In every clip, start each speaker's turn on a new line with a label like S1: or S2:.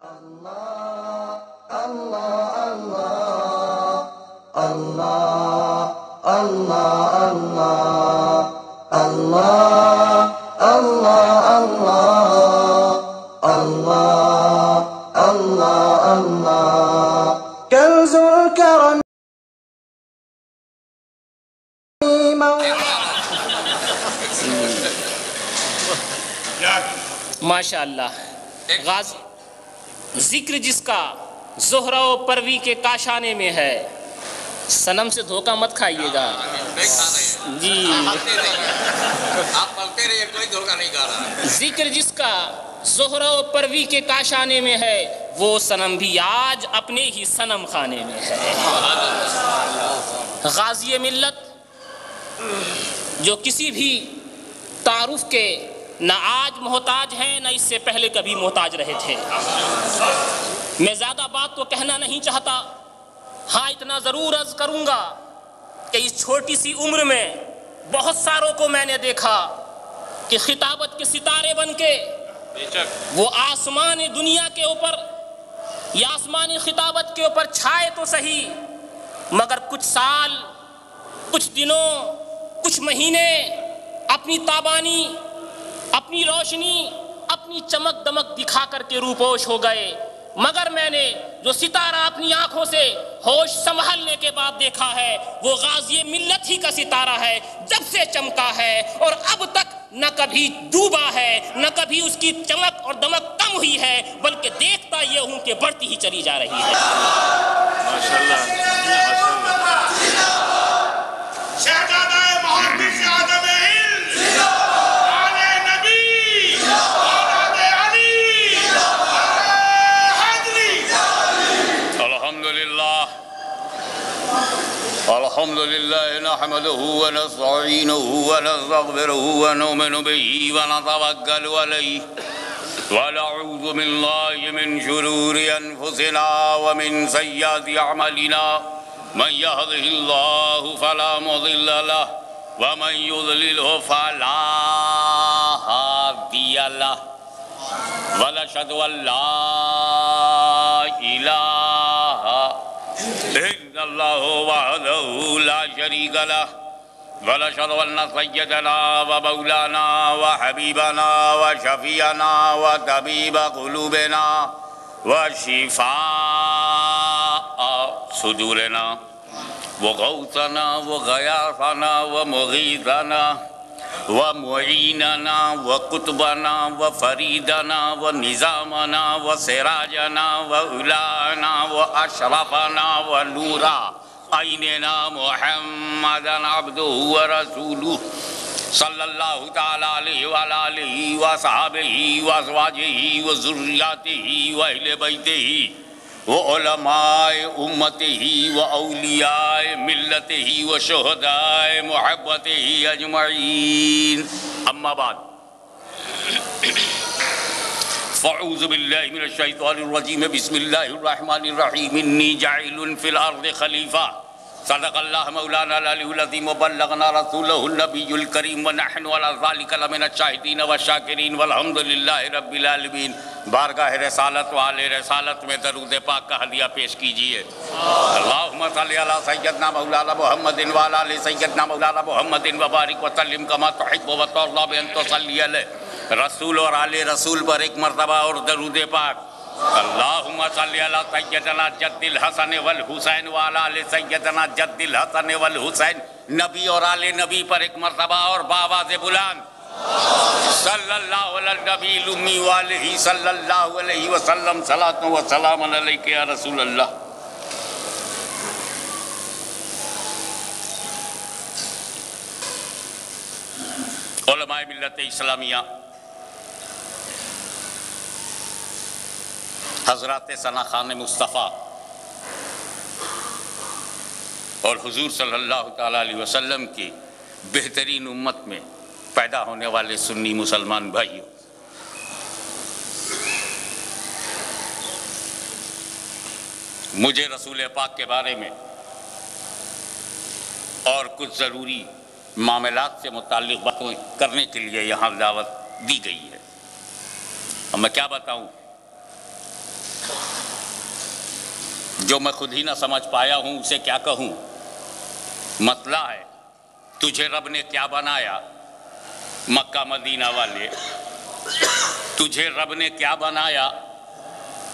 S1: كنز الكرم
S2: ماشاء اللہ. غازی ذکر جس کا زہرہ و پروی کے کاشانے میں ہے، صنم سے دھوکہ مت کھائیے گا. جی
S3: آپ پڑھتے رہیے، کوئی دھوکہ نہیں کھا رہا.
S2: ذکر جس کا زہرہ و پروی کے کاشانے میں ہے، وہ صنم بھی آج اپنے ہی صنم خانے میں ہے. غازی ملت جو کسی بھی تعارف کے نہ آج محتاج ہیں نہ اس سے پہلے کبھی محتاج رہے تھے. میں زیادہ بات تو کہنا نہیں چاہتا، ہاں اتنا ضرور عرض کروں گا کہ اس چھوٹی سی عمر میں بہت ساروں کو میں نے دیکھا کہ خطابت کے ستارے بن کے وہ آسمان دنیا کے اوپر یا آسمانی خطابت کے اوپر چھائے تو صحیح، مگر کچھ سال، کچھ دنوں، کچھ مہینے اپنی تابانی، اپنی روشنی، اپنی چمک دمک دکھا کر کے روپوش ہو گئے. مگر میں نے جو ستارہ اپنی آنکھوں سے ہوش سنبھالنے کے بعد دیکھا ہے، وہ غازی ملت ہی کا ستارہ ہے. جب سے چمکا ہے اور اب تک نہ کبھی ڈوبا ہے، نہ کبھی اس کی چمک اور دمک کم ہوئی ہے، بلکہ دیکھتا یہ ہوں کہ بڑھتی ہی چلی جا رہی ہے.
S4: ماشاءاللہ شہزادہ محمد آدم ہند، آل نبی، اولاد علی، حیدری. الحمدللہ الحمدللہ نحمده ونستعینه ونستغفره ونؤمن به ونتوکل علیہ ونعوذ باللہ من شرور انفسنا ومن سیئات اعمالنا. من يهده الله فلا مضل له ومن يضلله فلا هادي له ونشهد ان لا اله الا الله وحده لا شريك له ونشهد ان سيدنا ومولانا وحبيبنا وشفيعنا وطبيب قلوبنا وشفاء صدورنا وغوثنا وغياثنا ومغيثنا ومعيننا وقطبنا وفريدنا ونظامنا وسراجنا وأولانا وأشرفنا ونورا عيننا محمدا عبده ورسوله صلی اللہ تعالی علیہ وعلی آلہ وصحابہ وازواجہ وذریاتہ واہل بیتہ وعلماء امتہ واولیاء ملتہ وشہداء محبتہ اجمعین. اما بعد فاعوذ باللہ من الشیطان الرجیم. بسم اللہ الرحمن الرحیم. انی جاعل فی الارض خلیفہ. صدق اللہ مولانا العلی العظیم وبلغنا رسولہ النبی الکریم ونحن علی ذلک لمن الشاہدین والشاکرین والحمد للہ رب العالمین. بارگاہ رسالت والے رسالت میں درود پاک کا ہدیہ پیش کیجئے. اللہم صلی علی سیدنا مولانا محمد وعلی آل سیدنا مولانا محمد وبارک وسلم کما تحب وترضی بان تصلی علیہ. رسول اور آل رسول پر ایک مرتبہ اور درود پاک. اللہم صلی علی سیدنا جد الحسن والحسین وعلی آل سیدنا جد الحسن والحسین. نبی اور آل نبی پر ایک مرتبہ اور بآواز بلند صلی اللہ علی النبی الامی والہ صلی اللہ علیہ وسلم. صلاۃ و سلام علیک یا رسول اللہ. علماء ملت اسلامیہ، حضرات ثنا خان مصطفیٰ اور حضور صلی اللہ تعالیٰ علیہ وسلم کی بہترین امت میں پیدا ہونے والے سنی مسلمان بھائیوں، مجھے رسول پاک کے بارے میں اور کچھ ضروری معاملات سے متعلق باتیں کرنے کے لیے یہاں دعوت دی گئی ہے. اور میں کیا بتاؤں، جو میں خود ہی نہ سمجھ پایا ہوں اسے کیا کہوں. مسئلہ ہے تجھے رب نے کیا بنایا مکہ مدینہ والے, تجھے رب نے کیا بنایا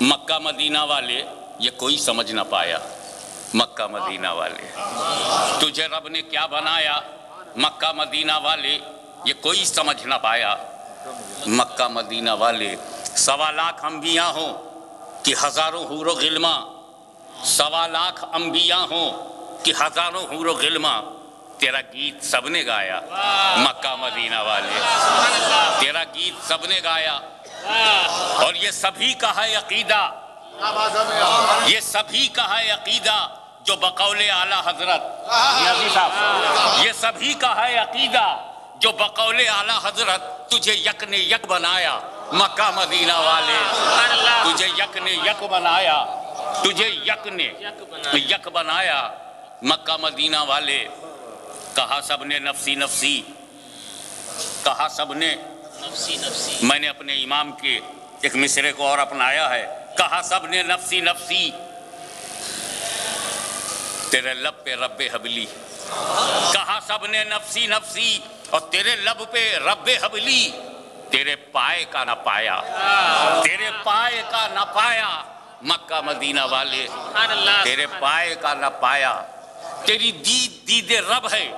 S4: مکہ مدینہ والے, یہ کوئی سمجھ نہ پایا مکہ مدینہ والے. تجھے رب نے کیا بنایا مکہ مدینہ والے, یہ کوئی سمجھ نہ پایا مکہ مدینہ والے. 1.25 لاکھ انبیاء ہوں کہ ہزاروں حور و غلماں, 1.25 لاکھ انبیاء ہوں کہ ہزاروں حور و غلماں, تیرا گیت سب نے گایا مکہ مدینہ والے, تیرا گیت سب نے گایا. اور یہ سبھی کا ہے عقیدہ, یہ سبھی کا ہے عقیدہ جو بقول اعلیٰ حضرت, یہ سبھی کا ہے عقیدہ جو بقول اعلیٰ حضرت تجھے یک نے یک بنایا مکہ مدینہ والے, تجھے یک نے یک بنایا, تجھے یک نے یک بنایا مکہ مدینہ والے. کہا سب نے نفسی نفسی, کہا سب نے
S2: نفسی نفسی.
S4: میں نے اپنے امام کے ایک مصرے کو اور اپنایا ہے, کہا سب نے نفسی نفسی, تیرے لب پہ رب حبلی, کہا سب نے نفسی نفسی اور تیرے لب پہ رب حبلی, تیرے پائے کا نہ پایا, تیرے پائے کا نہ پایا مکہ مدینہ والے, تیرے پائے کا نہ پایا. تیری دید دید رب ہے,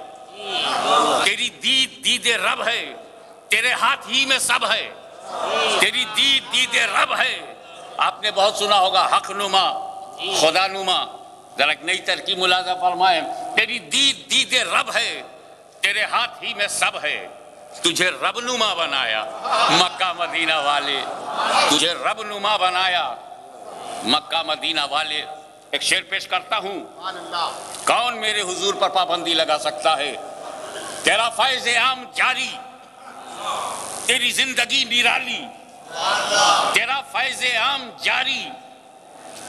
S4: تیری دید دید رب ہے, تیرے ہاتھ ہی میں سب ہے, تیری دید دید رب ہے. آپ نے بہت سنا ہوگا حق نما خدا نما, ذرا ایک نئی ترکیب ملاحظہ فرمائیں. تیری دید دید رب ہے, تیرے ہاتھ ہی میں سب ہے, تجھے رب نما بنایا مکہ مدینہ والے, تجھے رب نما بنایا مکہ مدینہ والے. ایک شعر پیش کرتا ہوں, کون میرے حضور پر پابندی لگا سکتا ہے. تیرا فیض عام جاری, تیری زندگی نرالی, تیرا فیض عام جاری,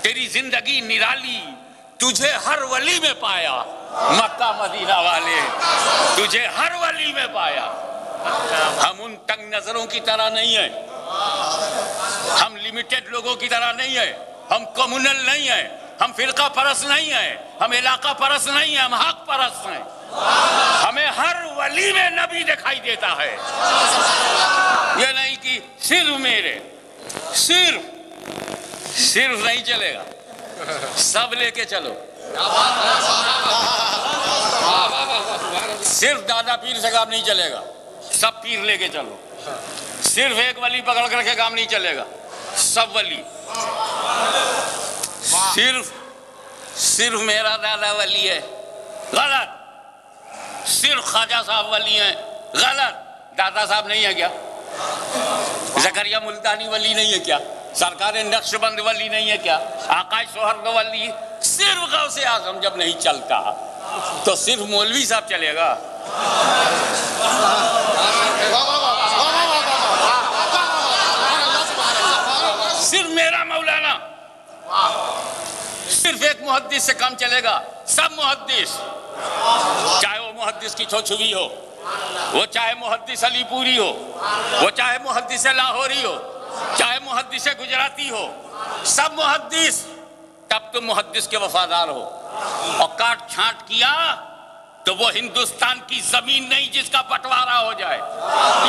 S4: تیری زندگی نرالی, تجھے ہر ولی میں پایا مکہ مدینہ والے, تجھے ہر ولی میں پایا. ہم ان تنگ نظروں کی طرح نہیں ہیں, ہم لمیٹڈ لوگوں کی طرح نہیں ہیں, ہم کمیونل نہیں ہیں, ہم فرقہ پرست نہیں ہیں, ہم علاقہ پرست نہیں ہیں, ہم حق پرست ہیں. ہمیں ہر ولی میں نبی دکھائی دیتا ہے. یہ نہیں کہ صرف میرے, صرف نہیں چلے گا, سب لے کے چلو. صرف دادا پیر سے کام نہیں چلے گا, سب پیر لے کے چلو. صرف ایک ولی پکڑ کر کے کام نہیں چلے گا, سب ولی. صرف میرا دادا ولی ہے, غلط. صرف خواجہ صاحب ولی ہیں, غلط. دادا صاحب نہیں ہے کیا؟ زکریا ملتانی ولی نہیں ہے کیا؟ سرکار نقش بند ولی نہیں ہے کیا؟ آقا سہرد ولی. صرف غوث اعظم جب نہیں چلتا تو صرف مولوی صاحب چلے گا. صرف میرا مولانا, صرف ایک محدث سے کام چلے گا. سب محدث, چاہے وہ محدث کی چھوچھوی ہو, وہ چاہے محدث علی پوری ہو, وہ چاہے محدث لاہوری ہو, چاہے محدث گجراتی ہو, سب محدث. تب تم محدث کے وفادار ہو. اور کاٹ چھانٹ کیا تو وہ ہندوستان کی زمین نہیں جس کا بٹوارا ہو جائے.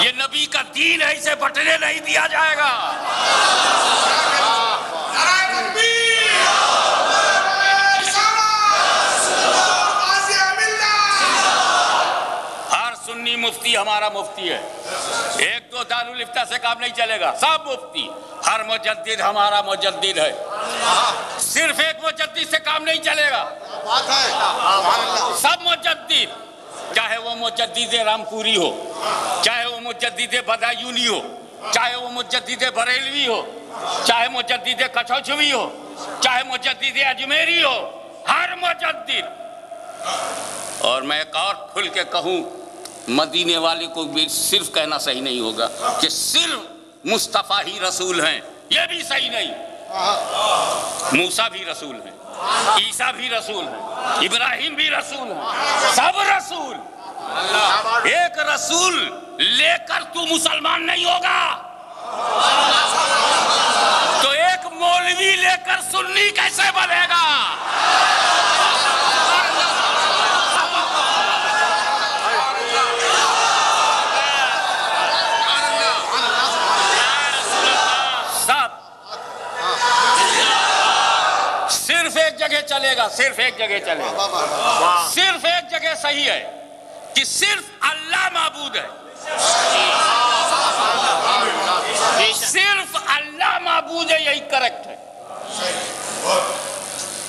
S4: یہ نبی کا دین ہے, اسے بٹنے نہیں دیا جائے گا. ہر سنی مفتی ہمارا مفتی ہے, ایک دو دارالفتہ سے کام نہیں چلے گا, سب مفتی. ہر مجدد ہمارا مجدد ہے, صرف ایک مجدد سے کام نہیں چلے گا, سب مجدد. چاہے وہ مجدد رامپوری ہو, چاہے وہ مجدد بدایونی ہو, چاہے وہ مجدد بریلوی ہو, چاہے مجدد کچھوچھوی ہو, چاہے مجدد اجمیری ہو, ہر مجدد. اور میں ایک اور کھل کے کہوں, مدینے والے کو بھی صرف کہنا صحیح نہیں ہوگا کہ صرف مصطفیٰ ہی رسول ہیں, یہ بھی صحیح نہیں. موسیٰ بھی رسول ہیں, عیسیٰ بھی رسول ہیں, ابراہیم بھی رسول ہیں, سب رسول. ایک رسول لے کر تو مسلمان نہیں ہوگا, تو ایک مولوی لے لے کر سنی کیسے بنے گا؟ صرف ایک جگہ چلے گا، صرف ایک جگہ چلے گا، صرف ایک جگہ صحیح ہے کہ صرف اللہ معبود ہے، صرف اللہ معبود ہے، یہی کریکٹ ہے۔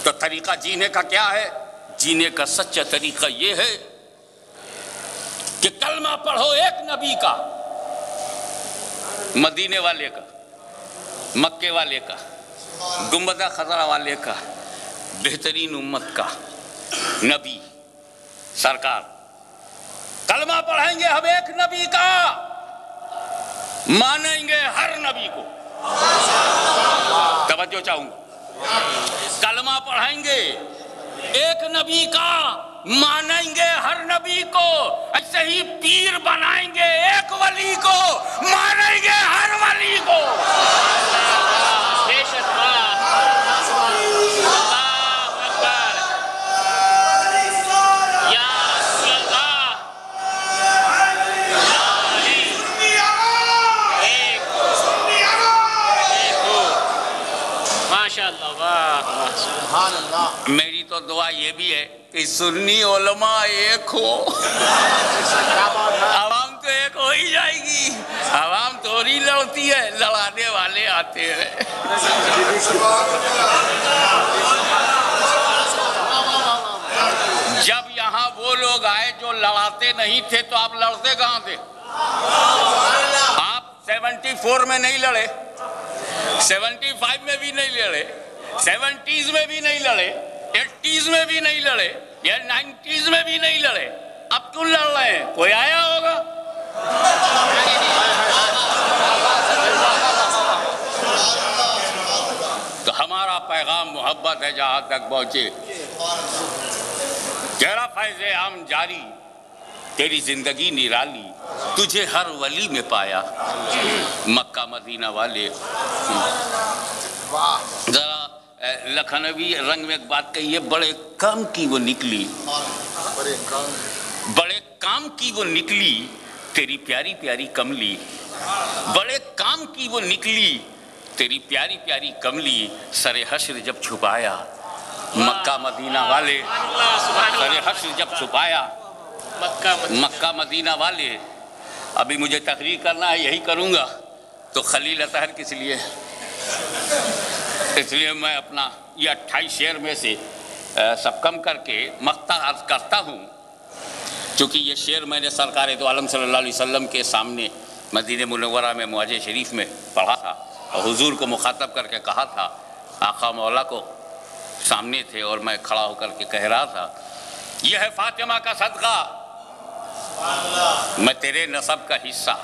S4: تو طریقہ جینے کا کیا ہے؟ جینے کا سچا طریقہ یہ ہے کہ کلمہ پڑھو ایک نبی کا، مدینے والے کا، مکے والے کا، گنبدہ خضرا والے کا، بہترین امت کا نبی سرکار۔ کلمہ پڑھیں گے ہم ایک نبی کا، مانیں گے ہر نبی کو۔ توجہ چاہوں گا، کلمہ پڑھیں گے ایک نبی کا، مانیں گے ہر نبی کو۔ ایسے ہی پیر بنائیں گے ایک ولی کو، مانیں گے ہر ولی کو۔ میری تو دعا یہ بھی ہے کہ سنی علماء ایک ہو، عوام تو ایک ہو ہی جائے گی۔ عوام تھوڑی لڑتی ہے، لڑانے والے آتے ہیں۔ جب یہاں وہ لوگ آئے جو لڑاتے نہیں تھے تو آپ لڑتے کہاں تھے؟ آپ 74 میں نہیں لڑے، 75 میں بھی نہیں لڑے، 70s میں بھی نہیں لڑے، 80s میں بھی نہیں لڑے، یا 90s میں بھی نہیں لڑے، اب کیوں لڑ رہے ہیں؟ کوئی آیا ہوگا؟ تو ہمارا پیغام محبت ہے جہاں تک پہنچے۔ تیرا فیض عام جاری، تیری زندگی نرالی، تجھے ہر ولی میں پایا، مکہ مدینہ والے۔ ذرا لکھنوی رنگ میں ایک بات کہی ہے، بڑے کام کی وہ نکلی، بڑے کام کی وہ نکلی تیری پیاری پیاری کملی، بڑے کام کی وہ نکلی تیری پیاری پیاری کملی، سر حشر جب چھپایا مکہ مدینہ والے، سر حشر جب چھپایا مکہ مدینہ والے۔ ابھی مجھے تقریر کرنا ہے، یہی کروں گا، تو خلیل اطہر کس لیے؟ اس لیے میں اپنا یہ 28 شعر میں سے سب کم کر کے مقطع عرض کرتا ہوں، چونکہ یہ شعر میں نے سرکار دو عالم صلی اللہ علیہ وسلم کے سامنے مدینہ منورہ میں معجزہ شریف میں پڑھا تھا، اور حضور کو مخاطب کر کے کہا تھا۔ آقا مولا کو سامنے تھے اور میں کھڑا ہو کر کے کہہ رہا تھا، یہ ہے فاطمہ کا صدقہ، میں تیرے نسب کا حصہ،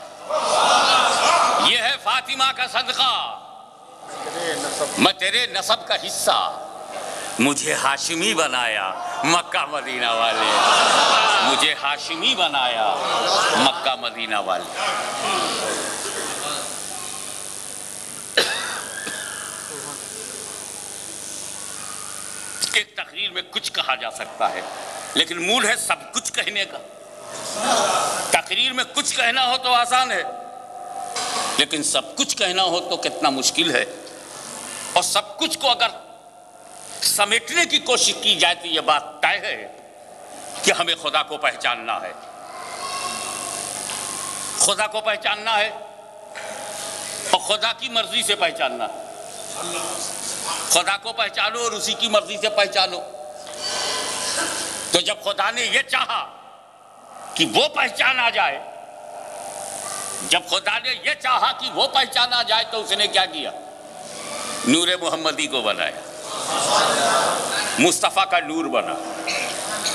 S4: یہ ہے فاطمہ کا صدقہ، میں تیرے نسب کا حصہ، مجھے ہاشمی بنایا مکہ مدینہ والے، مجھے ہاشمی بنایا مکہ مدینہ والے۔ ایک تقریر میں کچھ کہا جا سکتا ہے، لیکن موڈ ہے سب کچھ کہنے کا۔ تقریر میں کچھ کہنا ہو تو آسان ہے، لیکن سب کچھ کہنا ہو تو کتنا مشکل ہے۔ اور سب کچھ کو اگر سمیٹنے کی کوشش کی جائے تو یہ بات طے ہے کہ ہمیں خدا کو پہچاننا ہے، خدا کو پہچاننا ہے، اور خدا کی مرضی سے پہچاننا ہے۔ خدا کو پہچانو اور اسی کی مرضی سے پہچانو۔ تو جب خدا نے یہ چاہا کہ وہ پہچانا جائے، جب خدا نے یہ چاہا کہ وہ پہچانا جائے، تو اس نے کیا کیا؟ نور محمدی کو بنایا، مصطفیٰ کا نور بنا۔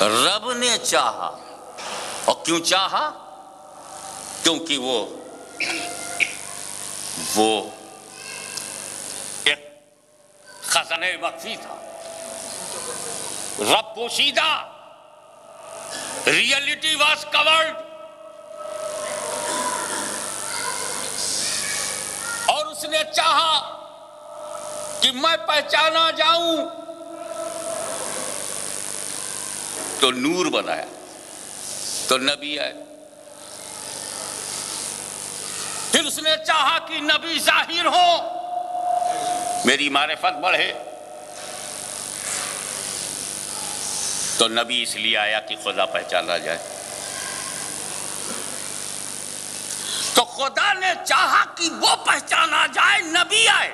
S4: رب نے چاہا، اور کیوں چاہا؟ کیونکہ وہ ایک خزانہ مخفی تھا، رب پوشیدہ، ریئلٹی واز کورڈ، اور اس نے چاہا کہ میں پہچانا جاؤں تو نور بنایا تو نبی آئے. پھر اس نے چاہا کہ نبی ظاہر ہو میری معرفت بڑھے تو نبی اس لیے آیا کہ خدا پہچانا جائے. تو خدا نے چاہا کہ وہ پہچانا جائے نبی آئے.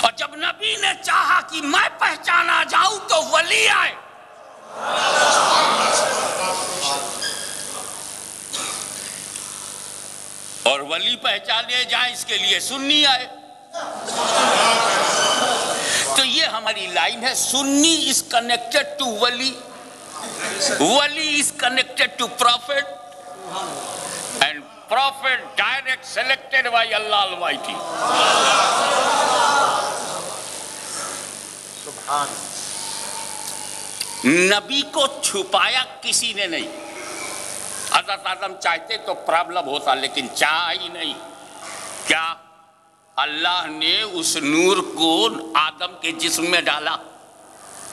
S4: اور جب نبی نے چاہا کہ میں پہچانا جاؤں تو ولی آئے. اور ولی پہچانے جائیں اس کے لیے سنی آئے. تو یہ ہماری لائن ہے. سنی از connected to wali, wali is connected to prophet, and prophet direct selected by Allah Almighty. نبی کو چھپایا کسی نے نہیں. حضرت آدم چاہتے تو پرابلم ہوتا لیکن چاہا ہی نہیں. کیا اللہ نے اس نور کو آدم کے جسم میں ڈالا,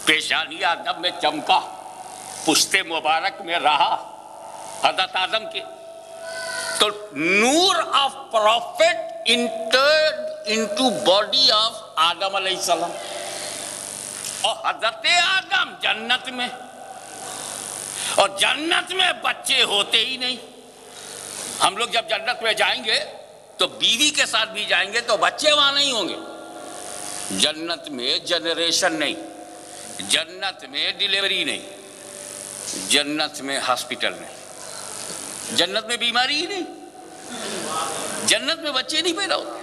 S4: پیشانی آدم میں چمکا, پشت مبارک میں رہا حضرت آدم کے, تو نور of prophet entered into body of Adam علیہ السلام. اور حضرت آدم جنت میں, اور جنت میں بچے ہوتے ہی نہیں. ہم لوگ جب جنت میں جائیں گے تو بیوی کے ساتھ بھی جائیں گے تو بچے وہاں نہیں ہوں گے. جنت میں جنریشن نہیں, جنت میں ڈیلیوری نہیں, جنت میں ہاسپٹل نہیں, جنت میں بیماری ہی نہیں, جنت میں بچے نہیں پیدا ہوتے,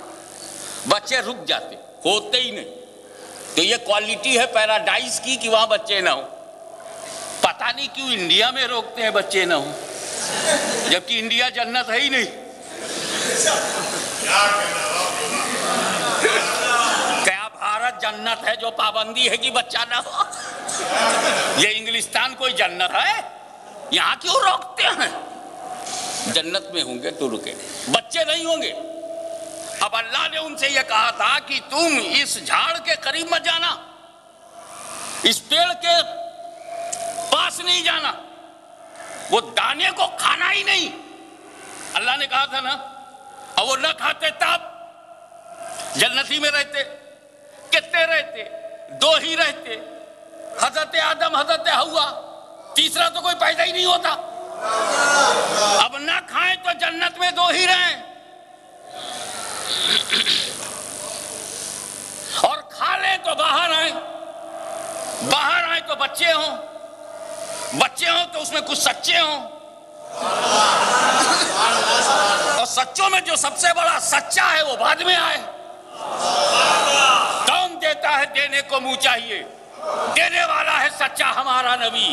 S4: بچے رک جاتے, ہوتے ہی نہیں. تو یہ کوالٹی ہے پیراڈائز کی کہ وہاں بچے نہ ہوں. پتہ نہیں کیوں انڈیا میں روکتے ہیں بچے نہ ہوں, جبکہ انڈیا جنت ہے ہی نہیں. کیا بھارت جنت ہے جو پابندی ہے کہ بچہ نہ ہو؟ یہ انگلستان کوئی جنت ہے؟ یہاں کیوں روکتے ہیں؟ جنت میں ہوں گے تو رکے, بچے نہیں ہوں گے. اب اللہ نے ان سے یہ کہا تھا کہ تم اس جھاڑ کے قریب مت جانا, اس پیڑ کے پاس نہیں جانا, وہ دانے کو کھانا ہی نہیں. اللہ نے کہا تھا نا, اور وہ نہ کھاتے تب جنتی میں رہتے. کتنے رہتے؟ دو ہی رہتے, حضرت آدم حضرت حوا, تیسرا تو کوئی پیدا ہی نہیں ہوتا. اب نہ کھائیں تو جنت میں دو ہی رہیں, اور کھا لیں تو باہر آئیں, باہر آئیں تو بچے ہوں, بچے ہوں تو اس میں کچھ سچے ہوں, اور سچوں میں جو سب سے بڑا سچا ہے وہ بعد میں آئے. کون دیتا ہے؟ دینے کو منہ چاہیے, دینے والا ہے سچا ہمارا نبی.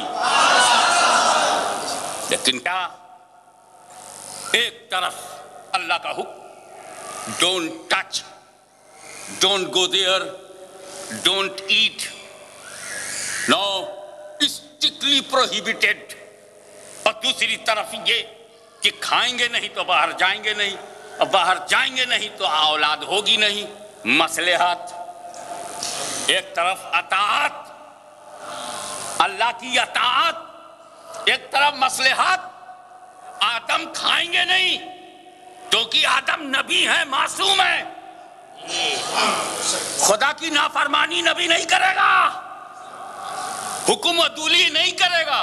S4: لیکن کیا ایک طرف اللہ کا حکم, don't touch, don't go there, don't eat, no strictly prohibited, اور دوسری طرف یہ کہ کھائیں گے نہیں تو باہر جائیں گے نہیں, اور باہر جائیں گے نہیں تو اولاد ہوگی نہیں. مصلحت. ایک طرف اطاعت, اللہ کی اطاعت, ایک طرف مصلحت. آدم کھائیں گے نہیں کیونکہ آدم نبی ہے, معصوم ہے, خدا کی نافرمانی نبی نہیں کرے گا, حکم و دولی نہیں کرے گا,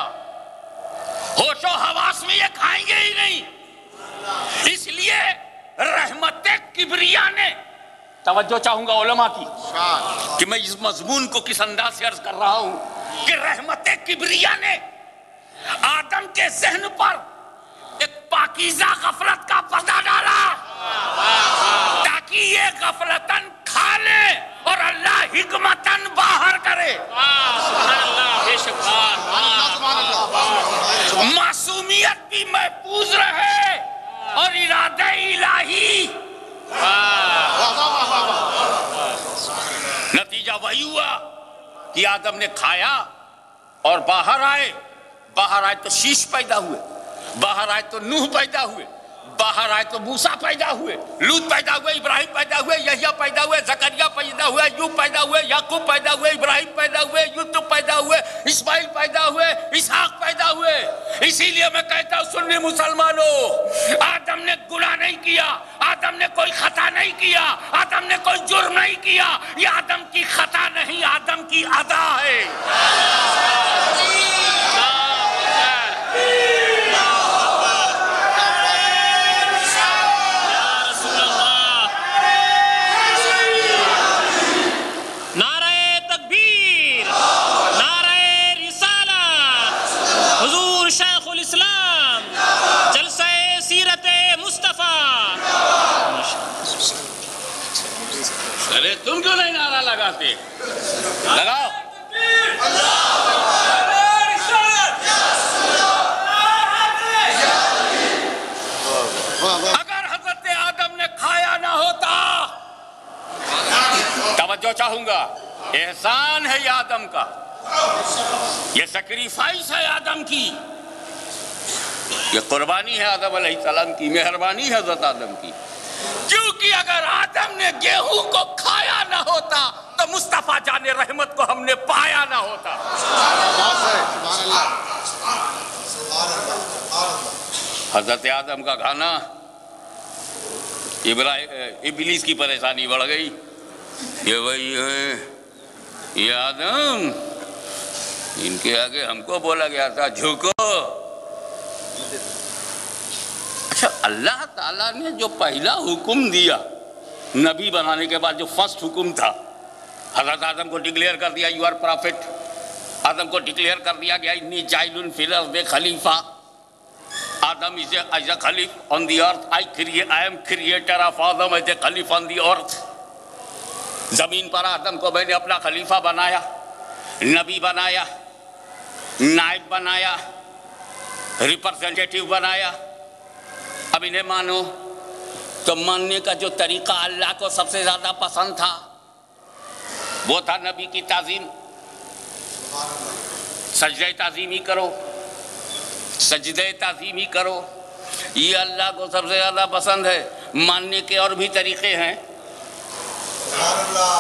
S4: ہوش و حواس میں یہ کھائیں گے ہی نہیں. اس لیے رحمت کبریا نے, توجہ چاہوں گا علماء کی کہ میں اس مضمون کو کس انداز سے عرض کر رہا ہوں, کہ رحمت کبریا نے آدم کے ذہن پر ایک پاکیزہ غفلت کا پردہ ڈالا تاکہ یہ غفلتاً کھا لے اور اللہ حکمتاً باہر کرے. معصومیت بھی محفوظ رہے اور ارادہ الہی. نتیجہ وہی ہوا کہ آدم نے کھایا اور باہر آئے, باہر آئے تو شیش پیدا ہوئے, باہر آئے تو نوح پیدا ہوئے, باہر آئے تو موسیٰ پیدا ہوئے، لوط پیدا ہوئے، ابراہیم پیدا ہوئے، یحییٰ پیدا ہوئے، زکریا پیدا ہوئے، ایوب پیدا ہوئے، یعقوب پیدا ہوئے، ابراہیم پیدا ہوئے، یوسف پیدا ہوئے، اسماعیل پیدا ہوئے، اسحاق پیدا ہوئے۔ اسی لیے میں کہتا ہوں سنی مسلمانوں، آدم نے گناہ نہیں کیا، آدم نے کوئی خطا نہیں کیا، آدم نے کوئی جرم نہیں کیا، یہ آدم کی خطا نہیں، آدم کی ادا ہے۔ ارے تم کیوں نہیں نعرہ لگاتے؟ لگاؤ۔ اگر حضرت آدم نے کھایا نہ ہوتا، توجہ چاہوں گا، احسان ہے یہ آدم کا، یہ سیکریفائس ہے آدم کی، یہ قربانی ہے آدم علیہ السلام کی، مہربانی ہے حضرت آدم کی، کیونکہ اگر آدم نے گیہوں کو کھایا نہ ہوتا تو مصطفیٰ جان رحمت کو ہم نے پایا نہ ہوتا۔ حضرت آدم کا کھانا، ابلیس کی پریشانی بڑھ گئی، یہ وہی ہے، یہ آدم، ان کے آگے ہم کو بولا گیا تھا جھکو۔ اچھا، اللہ تعالیٰ نے جو پہلا حکم دیا نبی بنانے کے بعد، جو فرسٹ حکم تھا، حضرت آدم کو ڈکلیئر کر دیا یو آر پرافٹ، آدم کو ڈکلیئر کر دیا گیا انی جاعل فی الارض خلیفہ، آدم is a خلیفہ on the earth, I am creator of Adam as a خلیفہ on the earth۔ زمین پر آدم کو میں نے اپنا خلیفہ بنایا، نبی بنایا، نائب بنایا، ریپرزنٹیٹیو بنایا۔ اب انہیں مانو تو ماننے کا جو طریقہ اللہ کو سب سے زیادہ پسند تھا وہ تھا نبی کی تعظیم۔ سجدہ تعظیمی کرو، سجدہ تعظیمی کرو، یہ اللہ کو سب سے زیادہ پسند ہے۔ ماننے کے اور بھی طریقے ہیں،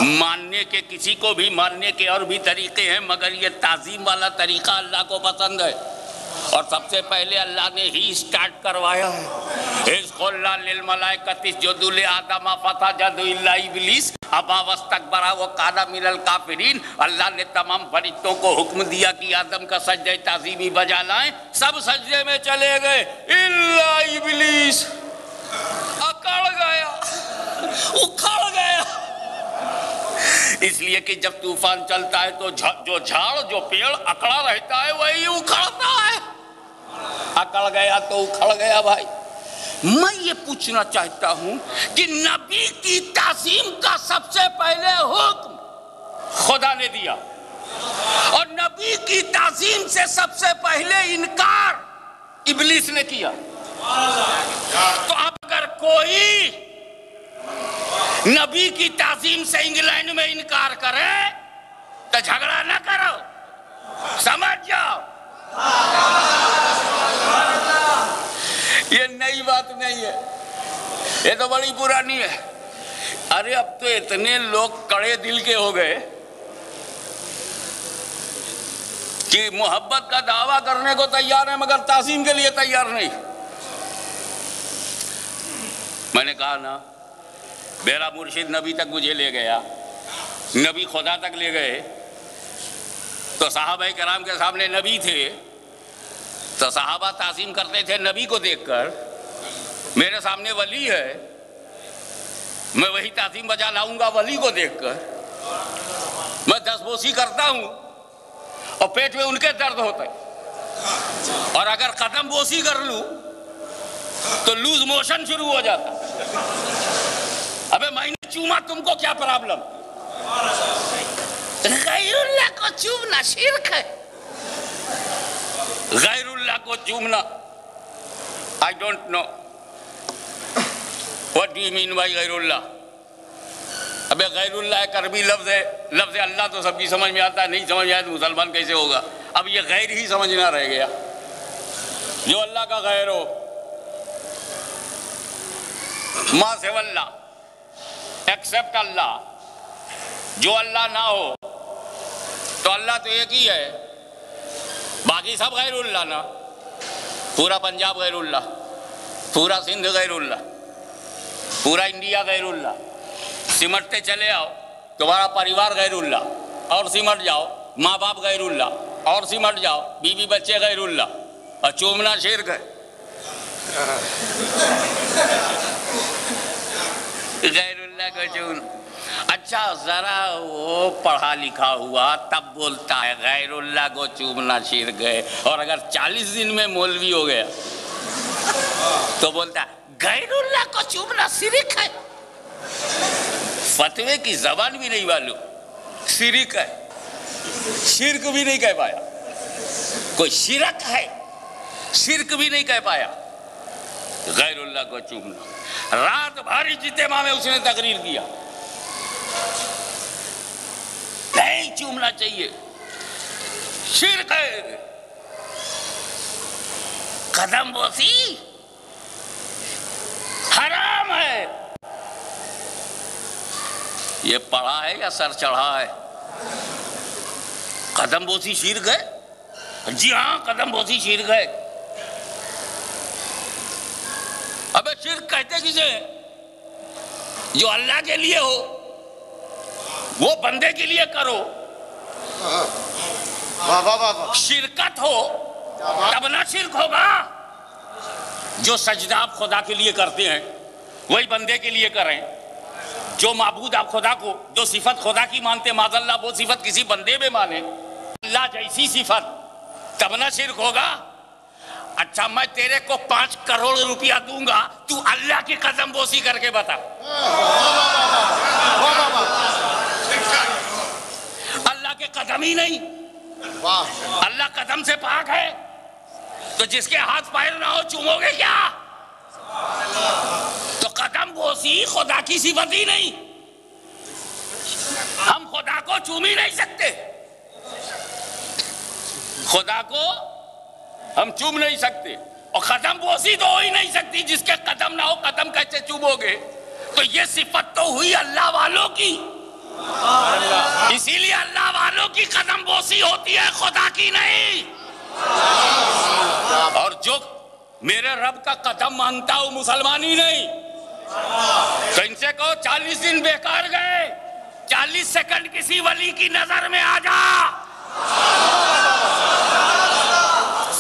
S4: ماننے کے کسی کو بھی ماننے کے اور بھی طریقے ہیں، مگر یہ تعظیم والا طریقہ اللہ کو پسند ہے، اور سب سے پہلے اللہ نے ہی سٹارٹ کروایا ہے۔ اِذْ قُلْنَا لِلْمَلَائِكَةِ اسْجُدُوا لِآدَمَ فَسَجَدُوا إِلَّا إِبْلِيسَ أَبَىٰ وَاسْتَكْبَرَ وَكَانَ مِنَ الْكَافِرِينَ۔ اللہ نے تمام فرشتوں کو حکم دیا کہ آدم کا سجدہ تعظیمی بجا لائیں، سب سجدے میں چلے گئے إِلَّا إِبْلِيسَ، اکڑ گیا، اکھڑ گیا۔ اس لیے کہ جب طوفان چلتا ہے تو جو جھاڑ، جو پیڑ اکڑا رہتا ہے وہی اکھڑتا ہے، اکڑ گیا تو اکھڑ گیا۔ بھائی میں یہ پوچھنا چاہتا ہوں کہ نبی کی تعظیم کا سب سے پہلے حکم خدا نے دیا، اور نبی کی تعظیم سے سب سے پہلے انکار ابلیس نے کیا۔ تو اب اگر کوئی نبی کی تعظیم سے انگلینڈ میں انکار کرے تو جھگڑا نہ کرو، سمجھ جاؤ یہ نئی بات نہیں ہے، یہ تو بڑی پرانی ہے۔ ارے اب تو اتنے لوگ کڑے دل کے ہو گئے کہ محبت کا دعویٰ کرنے کو تیار ہے مگر تعظیم کے لیے تیار نہیں۔ میں نے کہا نا، میرا مرشد نبی تک مجھے لے گیا، نبی خدا تک لے گئے، تو صحابہ کرام کے سامنے نبی تھے تو صحابہ تعظیم کرتے تھے نبی کو دیکھ کر، میرے سامنے ولی ہے، میں وہی تعظیم بجا لاؤں گا ولی کو دیکھ کر۔ میں دس بوسی کرتا ہوں اور پیٹ میں ان کے درد ہوتا ہے، اور اگر قدم بوسی کر لوں تو لوز موشن شروع ہو جاتا۔ ابے میں نے چوما، تم کو کیا پرابلم؟ غیر اللہ کو چومنا شرک ہے، غیر اللہ کو چومنا۔ I don't know what do you mean by غیر اللہ؟ ابے غیر اللہ ایک عربی لفظ ہے، لفظ اللہ تو سب کی سمجھ میں آتا ہے، نہیں سمجھ میں آیا تو مسلمان کیسے ہوگا؟ اب یہ غیر ہی سمجھنا رہ گیا، جو اللہ کا غیر ہو۔ ما سوى اللہ ایکسپٹ اللہ. جو اللہ نہ ہو تو اللہ تو ایک ہی ہے، باقی سب غیر اللہ نا. پورا پنجاب غیر اللہ، پورا سندھ غیر اللہ، پورا انڈیا غیر اللہ. سمٹتے چلے آؤ، تمہارا پریوار غیر اللہ، اور سمٹ جاؤ ماں باپ غیر اللہ، اور سمٹ جاؤ بیوی بچے غیر اللہ، اور چومنا شرک ہے. غیر اللہ کو چومنا. اچھا ذرا وہ پڑھا لکھا ہوا تب بولتا ہے غیر اللہ کو چومنا شرک ہے، اور اگر 40 دن میں مولوی ہو گیا تو بولتا ہے غیر اللہ کو چومنا شرک ہے. فتوے کی زبان بھی نہیں معلوم، شرک ہے، شرک بھی نہیں کہہ پایا. کوئی شرک ہے، شرک بھی نہیں کہہ پایا. غیر اللہ کو چومنا. رات بھر اجتماع میں اس نے تقریر کیا نہیں چومنا چاہیے، شرک ہے. قدم بوسی حرام ہے. یہ پڑھا ہے یا سر چڑھا ہے؟ قدم بوسی شرک ہے؟ جی ہاں قدم بوسی شرک ہے. ابے شرک کہتے کسے؟ جو اللہ کے لیے ہو وہ بندے کے لیے کرو. شرکت ہو تب نہ شرک ہوگا. جو سجدہ آپ خدا کے لیے کرتے ہیں وہی بندے کے لیے کریں. جو معبود آپ خدا کو، جو صفت خدا کی مانتے معاذ اللہ وہ صفت کسی بندے میں مانے، اللہ جیسی صفت، تب نہ شرک ہوگا. اچھا میں تیرے کو 5 کروڑ روپیہ دوں گا، تو اللہ کی قدم بوسی کر کے بتا. اللہ کے قدم ہی نہیں، اللہ قدم سے پاک ہے، تو جس کے ہاتھ پیر نہ ہو چومو گے کیا؟ تو قدم بوسی خدا کی صفت ہی نہیں. ہم خدا کو چوم ہی نہیں سکتے، خدا کو ہم چوم نہیں سکتے، اور قدم بوسی تو ہو ہی نہیں سکتی. جس کے قدم نہ ہو قدم کیسے چومو گے؟ تو یہ صفت تو ہوئی اللہ والوں کی، اسی لیے اللہ والوں کی قدم بوسی ہوتی ہے، خدا کی نہیں. اور جو میرے رب کا قدم مانتا ہوں مسلمان ہی نہیں، تو ان سے کہو 40 دن بیکار گئے، 40 سیکنڈ کسی ولی کی نظر میں آ جا.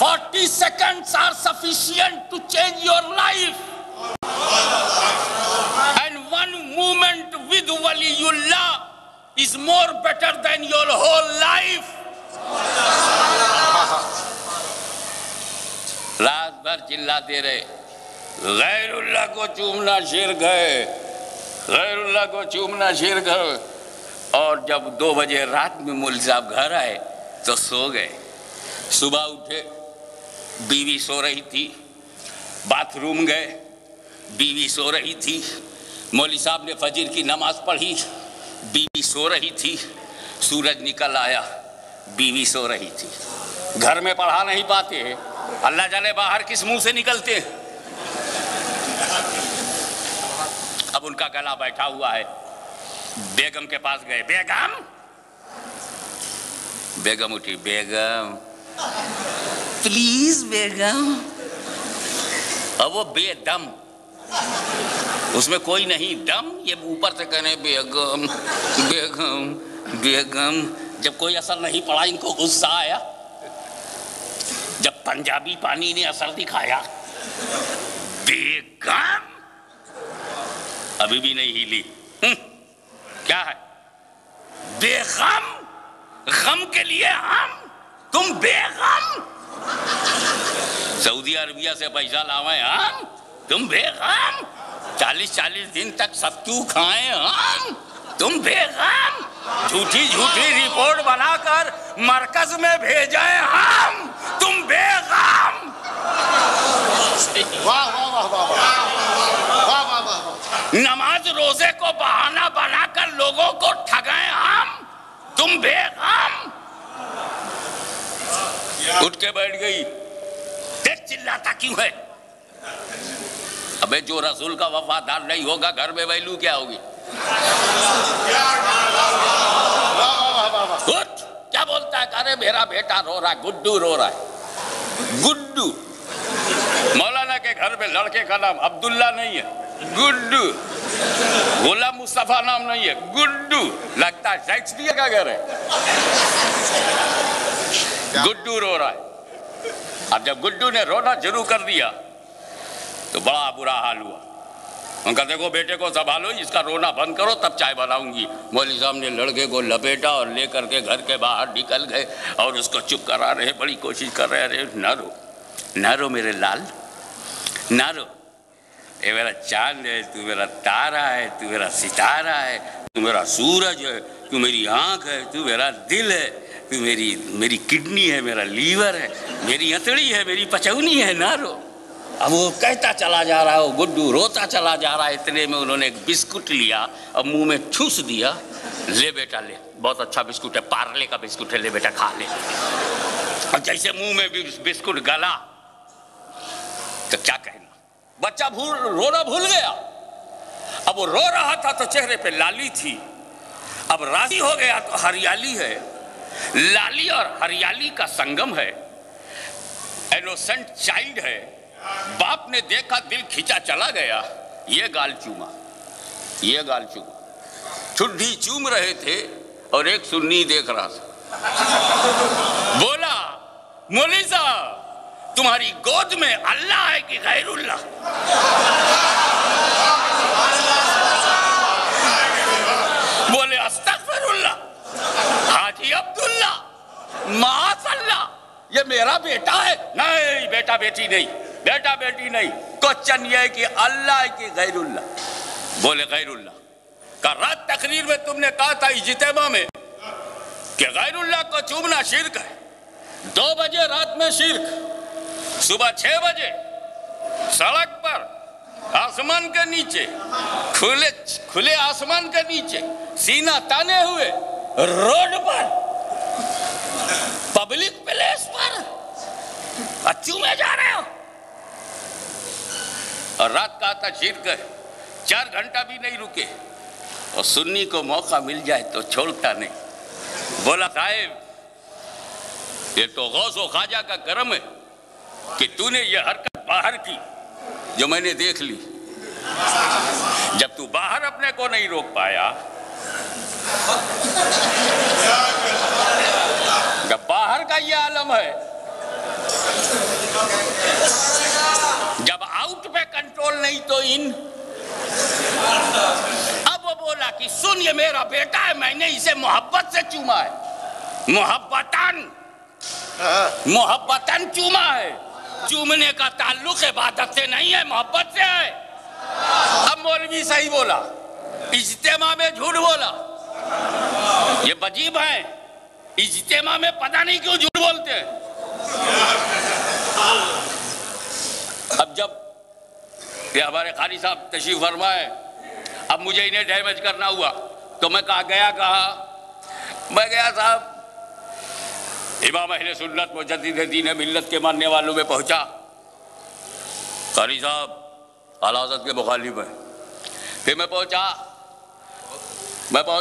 S4: 40 seconds are sufficient to change your life. And one moment with Waliullah is more better than your whole life. رات بھر چلاتے رہے غیر اللہ کو چومنا شرک ہے، غیر اللہ کو چومنا شرک ہے. اور جب 2 بجے رات میں مولوی صاحب گھر آئے تو سو گئے. صبح اٹھے بیوی سو رہی تھی، باتھ روم گئے بیوی سو رہی تھی. مولوی صاحب نے فجر کی نماز پڑھی، بیوی سو رہی تھی. سورج نکل آیا، بیوی سو رہی تھی. گھر میں پڑھا نہیں پاتے، اللہ جانے باہر کس منہ سے نکلتے. اب ان کا گلا بیٹھا ہوا ہے. بیگم کے پاس گئے، بیگم. بیگم اٹھی، بیگم پلیز بیگم. اب وہ بے دم، اس میں کوئی نہیں دم، یہ اوپر سے کہنے بیگم بیگم بیگم. جب کوئی اثر نہیں پڑا ان کو غصہ آیا. جب پنجابی پانی نے اثر دکھایا، بیگم ابھی بھی نہیں ہلی. کیا ہے؟ بے غم، غم کے لیے ہم، تم بے غم. سعودی عربیہ سے پیسہ لاویں ہم، تم بے غم. 40 دن تک ستو کھائیں ہم، تم بے غم. جھوٹی رپورٹ بنا کر مرکز میں بھیجیں ہم، تم بے غم. نماز روزے کو بہانہ بنا کر لوگوں کو ٹھگائیں ہم، تم بے غم. اٹھ کے بیٹھ گئی. دیکھ چلاتا کیوں ہے؟ اب ابے جو رسول کا وفادار نہیں ہوگا گھر میں ویلو کیا ہوگی؟ کیا بولتا ہے؟ ارے میرا بیٹا رو رہا ہے، گڈو رو رہا ہے، گڈو۔ مولانا کے گھر میں لڑکے کا نام عبداللہ نہیں ہے، گڈو۔ غلام مصطفیٰ نام نہیں ہے، گڈو۔ لگتا ہے شیکسپیئر کا گھر ہے، گڈو رو رہا ہے۔ اب جب گڈو نے رونا شروع کر دیا تو بڑا برا حال ہوا۔ ان کا دیکھو بیٹے کو سنبھالو، اس کا رونا بند کرو تب چائے بناؤں گی۔ مولوی صاحب نے لڑکے کو لپیٹا اور لے کر کے گھر کے باہر نکل گئے اور اس کو چپ کرا رہے، بڑی کوشش کر رہے، نہ رو، نہ رو میرے لال، نہ رو، اے میرا چاند ہے، تو میرا تارا ہے، تو میرا ستارہ ہے، تو میرا سورج ہے، تو میری آنکھ ہے، تو میرا دل ہے، تو میری کڈنی ہے، میرا لیور ہے، میری اتڑی ہے، میری پچونی ہے، نہ رو۔ اب وہ کہتا چلا جا رہا ہے، وہ گڈو روتا چلا جا رہا ہے۔ اتنے میں انہوں نے ایک بسکٹ لیا اور منہ میں ٹھوس دیا، لے بیٹا لے، بہت اچھا بسکٹ ہے، پارلے کا بسکٹ ہے، لے بیٹا کھا لے۔ اور جیسے منہ میں بسکٹ گلا تو کیا کہنا، بچہ رونا بھول گیا۔ اب وہ رو رہا تھا تو چہرے پہ لالی تھی، اب راضی ہو گیا تو ہریالی ہے۔ لالی اور ہریالی کا سنگم ہے، انوسنٹ چائلڈ ہے۔ باپ نے دیکھا، دل کھچا چلا گیا، یہ گال چوما، یہ گال چوما۔ ٹھڈی چوم رہے تھے اور ایک سنی دیکھ رہا تھا۔ بولا مولوی صاحب تمہاری گود میں اللہ ہے کہ غیر اللہ؟ بولے استغفر اللہ حاجی عبداللہ معاذ اللہ، یہ میرا بیٹا ہے۔ نہیں بیٹا بیٹی نہیں، بیٹا بیٹی نہیں، کوشچن یہ ہے کہ اللہ ہے کہ غیر اللہ؟ بولے غیر اللہ۔ کہ رات تقریر میں تم نے کہا تھا اجتماع میں کہ غیر اللہ کو چومنا شرک ہے۔ 2 بجے رات میں شرک، صبح 6 بجے سڑک پر آسمان کے نیچے، کھلے آسمان کے نیچے، سینہ تانے ہوئے روڈ پر، پبلک پلیس پر چومے جا رہے ہو۔ اور رات کہا تھا شرک ہے، 4 گھنٹہ بھی نہیں رکے، اور سنی کو موقع مل جائے تو چھوڑتا نہیں۔ بولا صاحب یہ تو غوث و خواجہ کا کرم ہے کہ تو نے یہ حرکت باہر کی جو میں نے دیکھ لی۔ جب تو باہر اپنے کو نہیں روک پایا، جب باہر کا یہ عالم ہے، جب آؤٹ پہ کنٹرول نہیں تو ان۔ اب وہ بولا کہ سن یہ میرا بیٹا ہے، میں نے اسے محبت سے چوما ہے، محبتاً چوما ہے۔ چومنے کا تعلق عبادت سے نہیں ہے، محبت سے ہے۔ اب مولوی صحیح بولا، اجتماع میں جھوٹ بولا۔ یہ بجیب ہیں، اجتماع میں پتہ نہیں کیوں جھوٹ بولتے ہیں۔ اب جب یہ ہمارے قاری صاحب تشریف فرمائے، اب مجھے انہیں ڈیمیج کرنا ہوا تو میں گیا صاحب امام اہل سنت مجدد دین ملت کے ماننے والوں میں پہنچا۔ قاری صاحب اعلیٰ حضرت کے مخالف ہیں۔ پھر میں پہنچ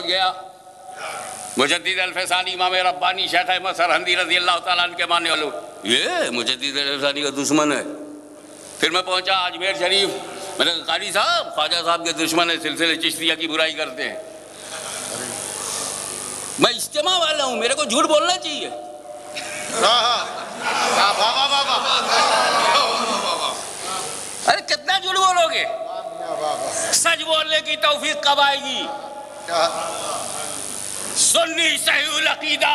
S4: گیا مجدد الفسانی امام ربانی شیخ احمد سرہندی رضی اللہ تعالیٰ عنہ کے ماننے والوں، یہ مجدد الفسانی کا دشمن ہے۔ پھر میں پہنچا اجمیر شریف، میں نے کہا قاری صاحب خواجہ صاحب کے دشمن ہے، سلسلے چشتیہ کی برائی کرتے ہیں۔ میں اجتماع والا ہوں، میرے کو جھوٹ بولنا چاہیے۔ ارے کتنا جھوٹ بولو گے؟ سچ بولنے کی توفیق کب آئے گی؟ سنی صحیح العقیدہ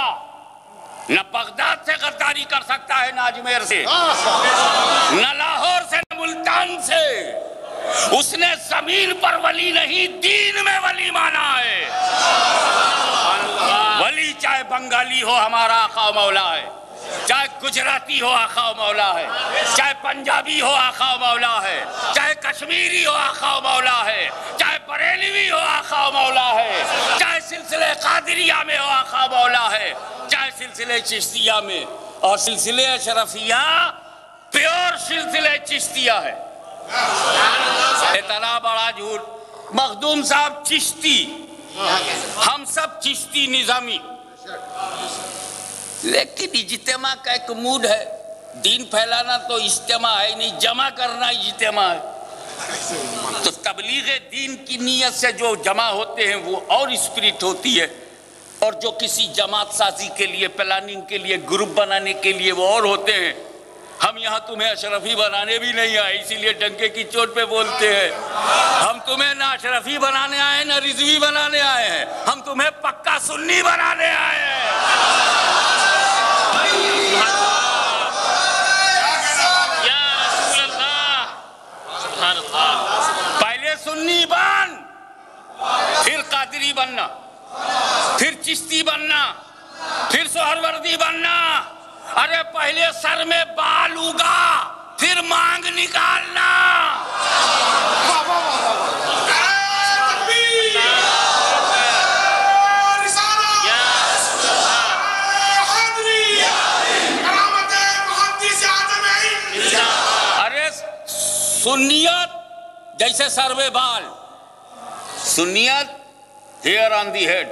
S4: نہ بغداد سے غداری کر سکتا ہے، نہ اجمیر سے، نہ لاہور سے، نہ ملتان سے۔ اس نے زمین پر ولی نہیں، دین میں ولی مانا ہے۔ ولی چاہے بنگالی ہو ہمارا آقا و مولا ہے، چاہے گجراتی ہو آقا و مولا ہے، چاہے پنجابی ہو آقا و مولا ہے، چاہے کشمیری ہو آقا و مولا ہے، چاہے بریلوی ہو آقا و مولا ہے، چاہے سلسلے قادریہ میں ہو آقا و مولا ہے، چاہے سلسلے چشتیہ میں۔ اور سلسلے اشرفیہ پیور سلسلے چشتیہ ہے، اتنا بڑا جھوٹ. مخدوم صاحب چشتی, ہم سب چشتی نظامی, لیکن اجتماع کا ایک موڈ ہے. دین پھیلانا تو اجتماع ہے نہیں, جمع کرنا اجتماع ہے. تو تبلیغ دین کی نیت سے جو جمع ہوتے ہیں وہ اور اسپرٹ ہوتی ہے, اور جو کسی جماعت سازی کے لیے, پلاننگ کے لیے, گروپ بنانے کے لیے وہ اور ہوتے ہیں. ہم یہاں تمہیں اشرفی بنانے بھی نہیں آئے, اسی لیے ڈنکے کی چوٹ پہ بولتے ہیں. ہم تمہیں نہ اشرفی بنانے آئے نہ رضوی بنانے آئے ہیں, ہم تمہیں پکا سنی بنانے آئے ہیں. پہلے سنی بن, پھر قادری بننا, پھر چشتی بننا, پھر سہروردی بننا. ارے پہلے سر میں بال اگا, پھر مانگ نکالنا. ارے سنیت جیسے سر میں بال, سنیت ہیئر آن دی ہیڈ.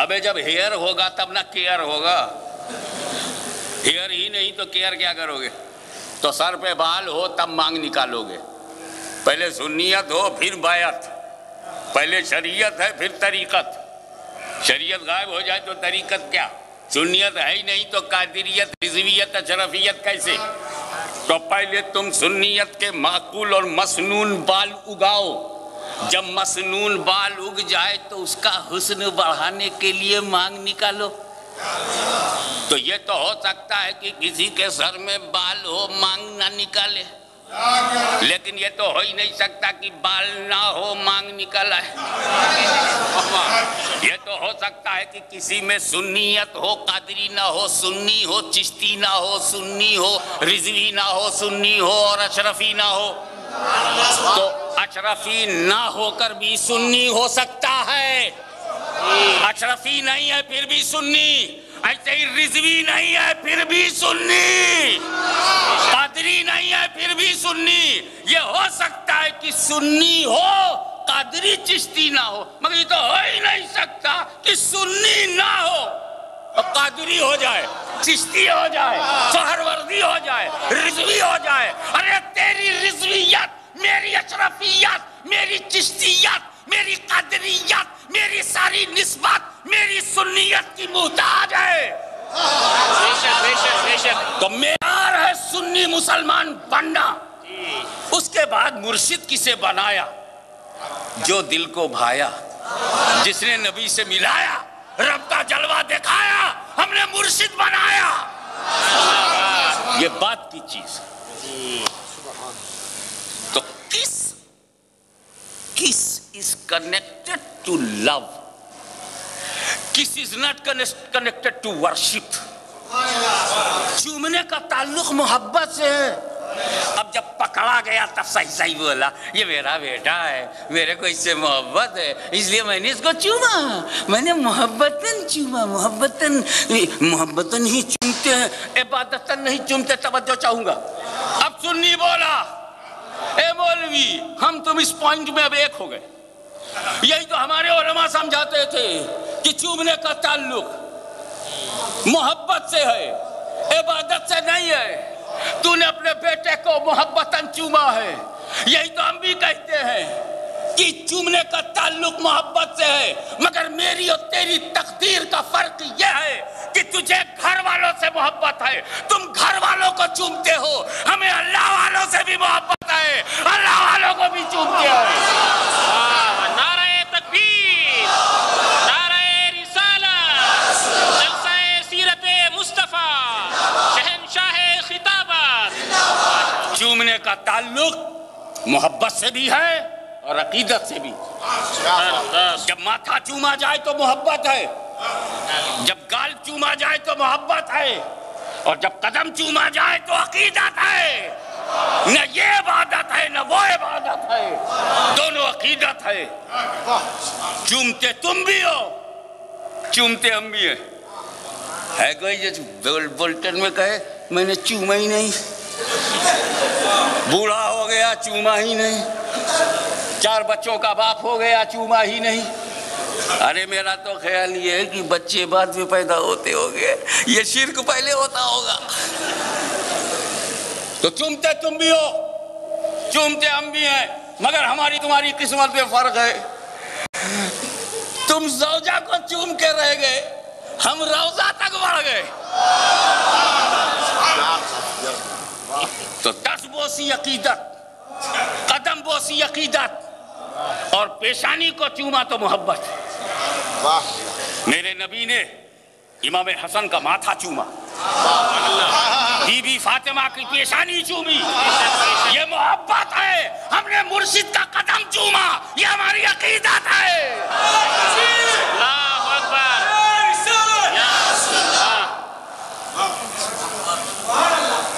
S4: ابے جب ہیئر ہوگا تب نہ کیئر ہوگا. ہیئر ہی نہیں تو کیئر کیا کرو گے؟ تو سر پہ بال ہو تب مانگ نکالو گے. پہلے سنیت ہو پھر بیعت. پہلے شریعت ہے پھر طریقت. شریعت غائب ہو جائے تو طریقت کیا؟ سنیت ہے ہی نہیں تو قادریت, رضویت, اشرفیت کیسے؟ تو پہلے تم سنیت کے معقول اور مسنون بال اگاؤ. جب مسنون بال اگ جائے تو اس کا حسن بڑھانے کے لیے مانگ نکالو. تو یہ تو ہو سکتا ہے کہ کسی کے سر میں بال ہو مانگ نہ نکالے, لیکن یہ تو ہو ہی نہیں سکتا کہ بال نہ ہو مانگ نکالا ہے. یہ تو ہو سکتا ہے کہ کسی میں سنیت ہو قادری نہ ہو, سنی ہو چشتی نہ ہو, سنی ہو رضوی نہ ہو, سنی ہو اور اشرفی نہ ہو. تو اشرفی نہ ہو کر بھی سنی ہو سکتا ہے. اشرفی نہیں ہے پھر بھی سنی, ایسے ہی رضوی نہیں ہے پھر بھی سنی, قادری نہیں ہے پھر بھی سنی. یہ ہو سکتا ہے کہ سنی ہو قادری چشتی نہ ہو, مگر یہ تو ہو ہی نہیں سکتا کہ سنی نہ ہو اور قادری ہو جائے, چشتی ہو جائے, سہروردی ہو جائے, رضوی ہو جائے. ارے تیری رضویت, میری اشرفیت, میری چشتیت, میری قادریت, میری ساری نسبت میری سنیت کی محتاج ہے. تو معیار ہے سنی مسلمان بننا. اس کے بعد مرشد کسے بنایا؟ جو دل کو بھایا, جس نے نبی سے ملایا, رب کا جلوہ دکھایا, ہم نے مرشد بنایا. یہ بات کی چیز. تو kiss is connected to love. Kiss is not connected to worship. چومنے کا تعلق محبت سے ہے. اب جب پکڑا گیا تب صحیح بولا, یہ میرا بیٹا ہے, میرے کو اس سے محبت ہے, اس لیے میں نے اس کو چوما, میں نے محبتاً چوما. محبتاً ہی چومتے ہیں, عبادتاً نہیں چومتے. توجہ چاہوں گا. اب سنی بولا, اے مولوی ہم تم اس پوائنٹ میں اب ایک ہو گئے. یہی تو ہمارے علماء سمجھاتے تھے کہ چومنے کا تعلق محبت سے ہے, عبادت سے نہیں ہے. تو نے اپنے بیٹے کو محبتاً چوما ہے. یہی تو ہم بھی کہتے ہیں کہ چومنے کا تعلق محبت سے ہے, مگر میری اور تیری تقدیر کا فرق یہ ہے کہ تجھے گھر والوں سے محبت ہے, تم گھر والوں کو چومتے ہو. ہمیں اللہ والوں سے بھی محبت ہے, اللہ والوں کو بھی چومتے ہو.
S2: نعرہ تکبیر, نعرہ رسالت, جلسہ سیرت مصطفیٰ, شہنشاہ خطابت.
S4: چومنے کا تعلق محبت سے بھی ہے اور عقیدت سے بھی. جب ماتھا چوما جائے تو محبت ہے, جب گال چوما جائے تو محبت ہے, اور جب قدم چوما جائے تو عقیدت ہے. نہ یہ عبادت ہے نہ وہ عبادت ہے, دونوں عقیدت ہے. چومتے تم بھی ہو, چومتے ہم بھی ہیں. ہے کوئی جو بولٹن میں کہے میں نے چوما ہی نہیں, بوڑھا ہو ہو گیا چوما ہی نہیں، 4 بچوں کا باپ ہو گیا چوما ہی نہیں۔ ارے میرا تو خیال یہ ہے کہ بچے بعد میں پیدا ہوتے ہو گئے، یہ شرک پہلے ہوتا ہوگا۔ تو چومتے تم بھی ہو، چومتے ہم بھی ہیں، مگر ہماری تمہاری قسمت میں فرق ہے۔ تم زوجہ کو چوم کے رہ گئے، ہم روضہ تک بڑھ گئے۔ تو 10 بوسی عقیدت، قدم بوسی عقیدت، اور پیشانی کو چوما تو محبت۔ میرے نبی نے امام حسن کا ماتھا چوما، بی بی فاطمہ کی پیشانی چومی، یہ محبت ہے۔ ہم نے مرشد کا قدم چوما، یہ ہماری عقیدت ہے۔ اللہ اکبر،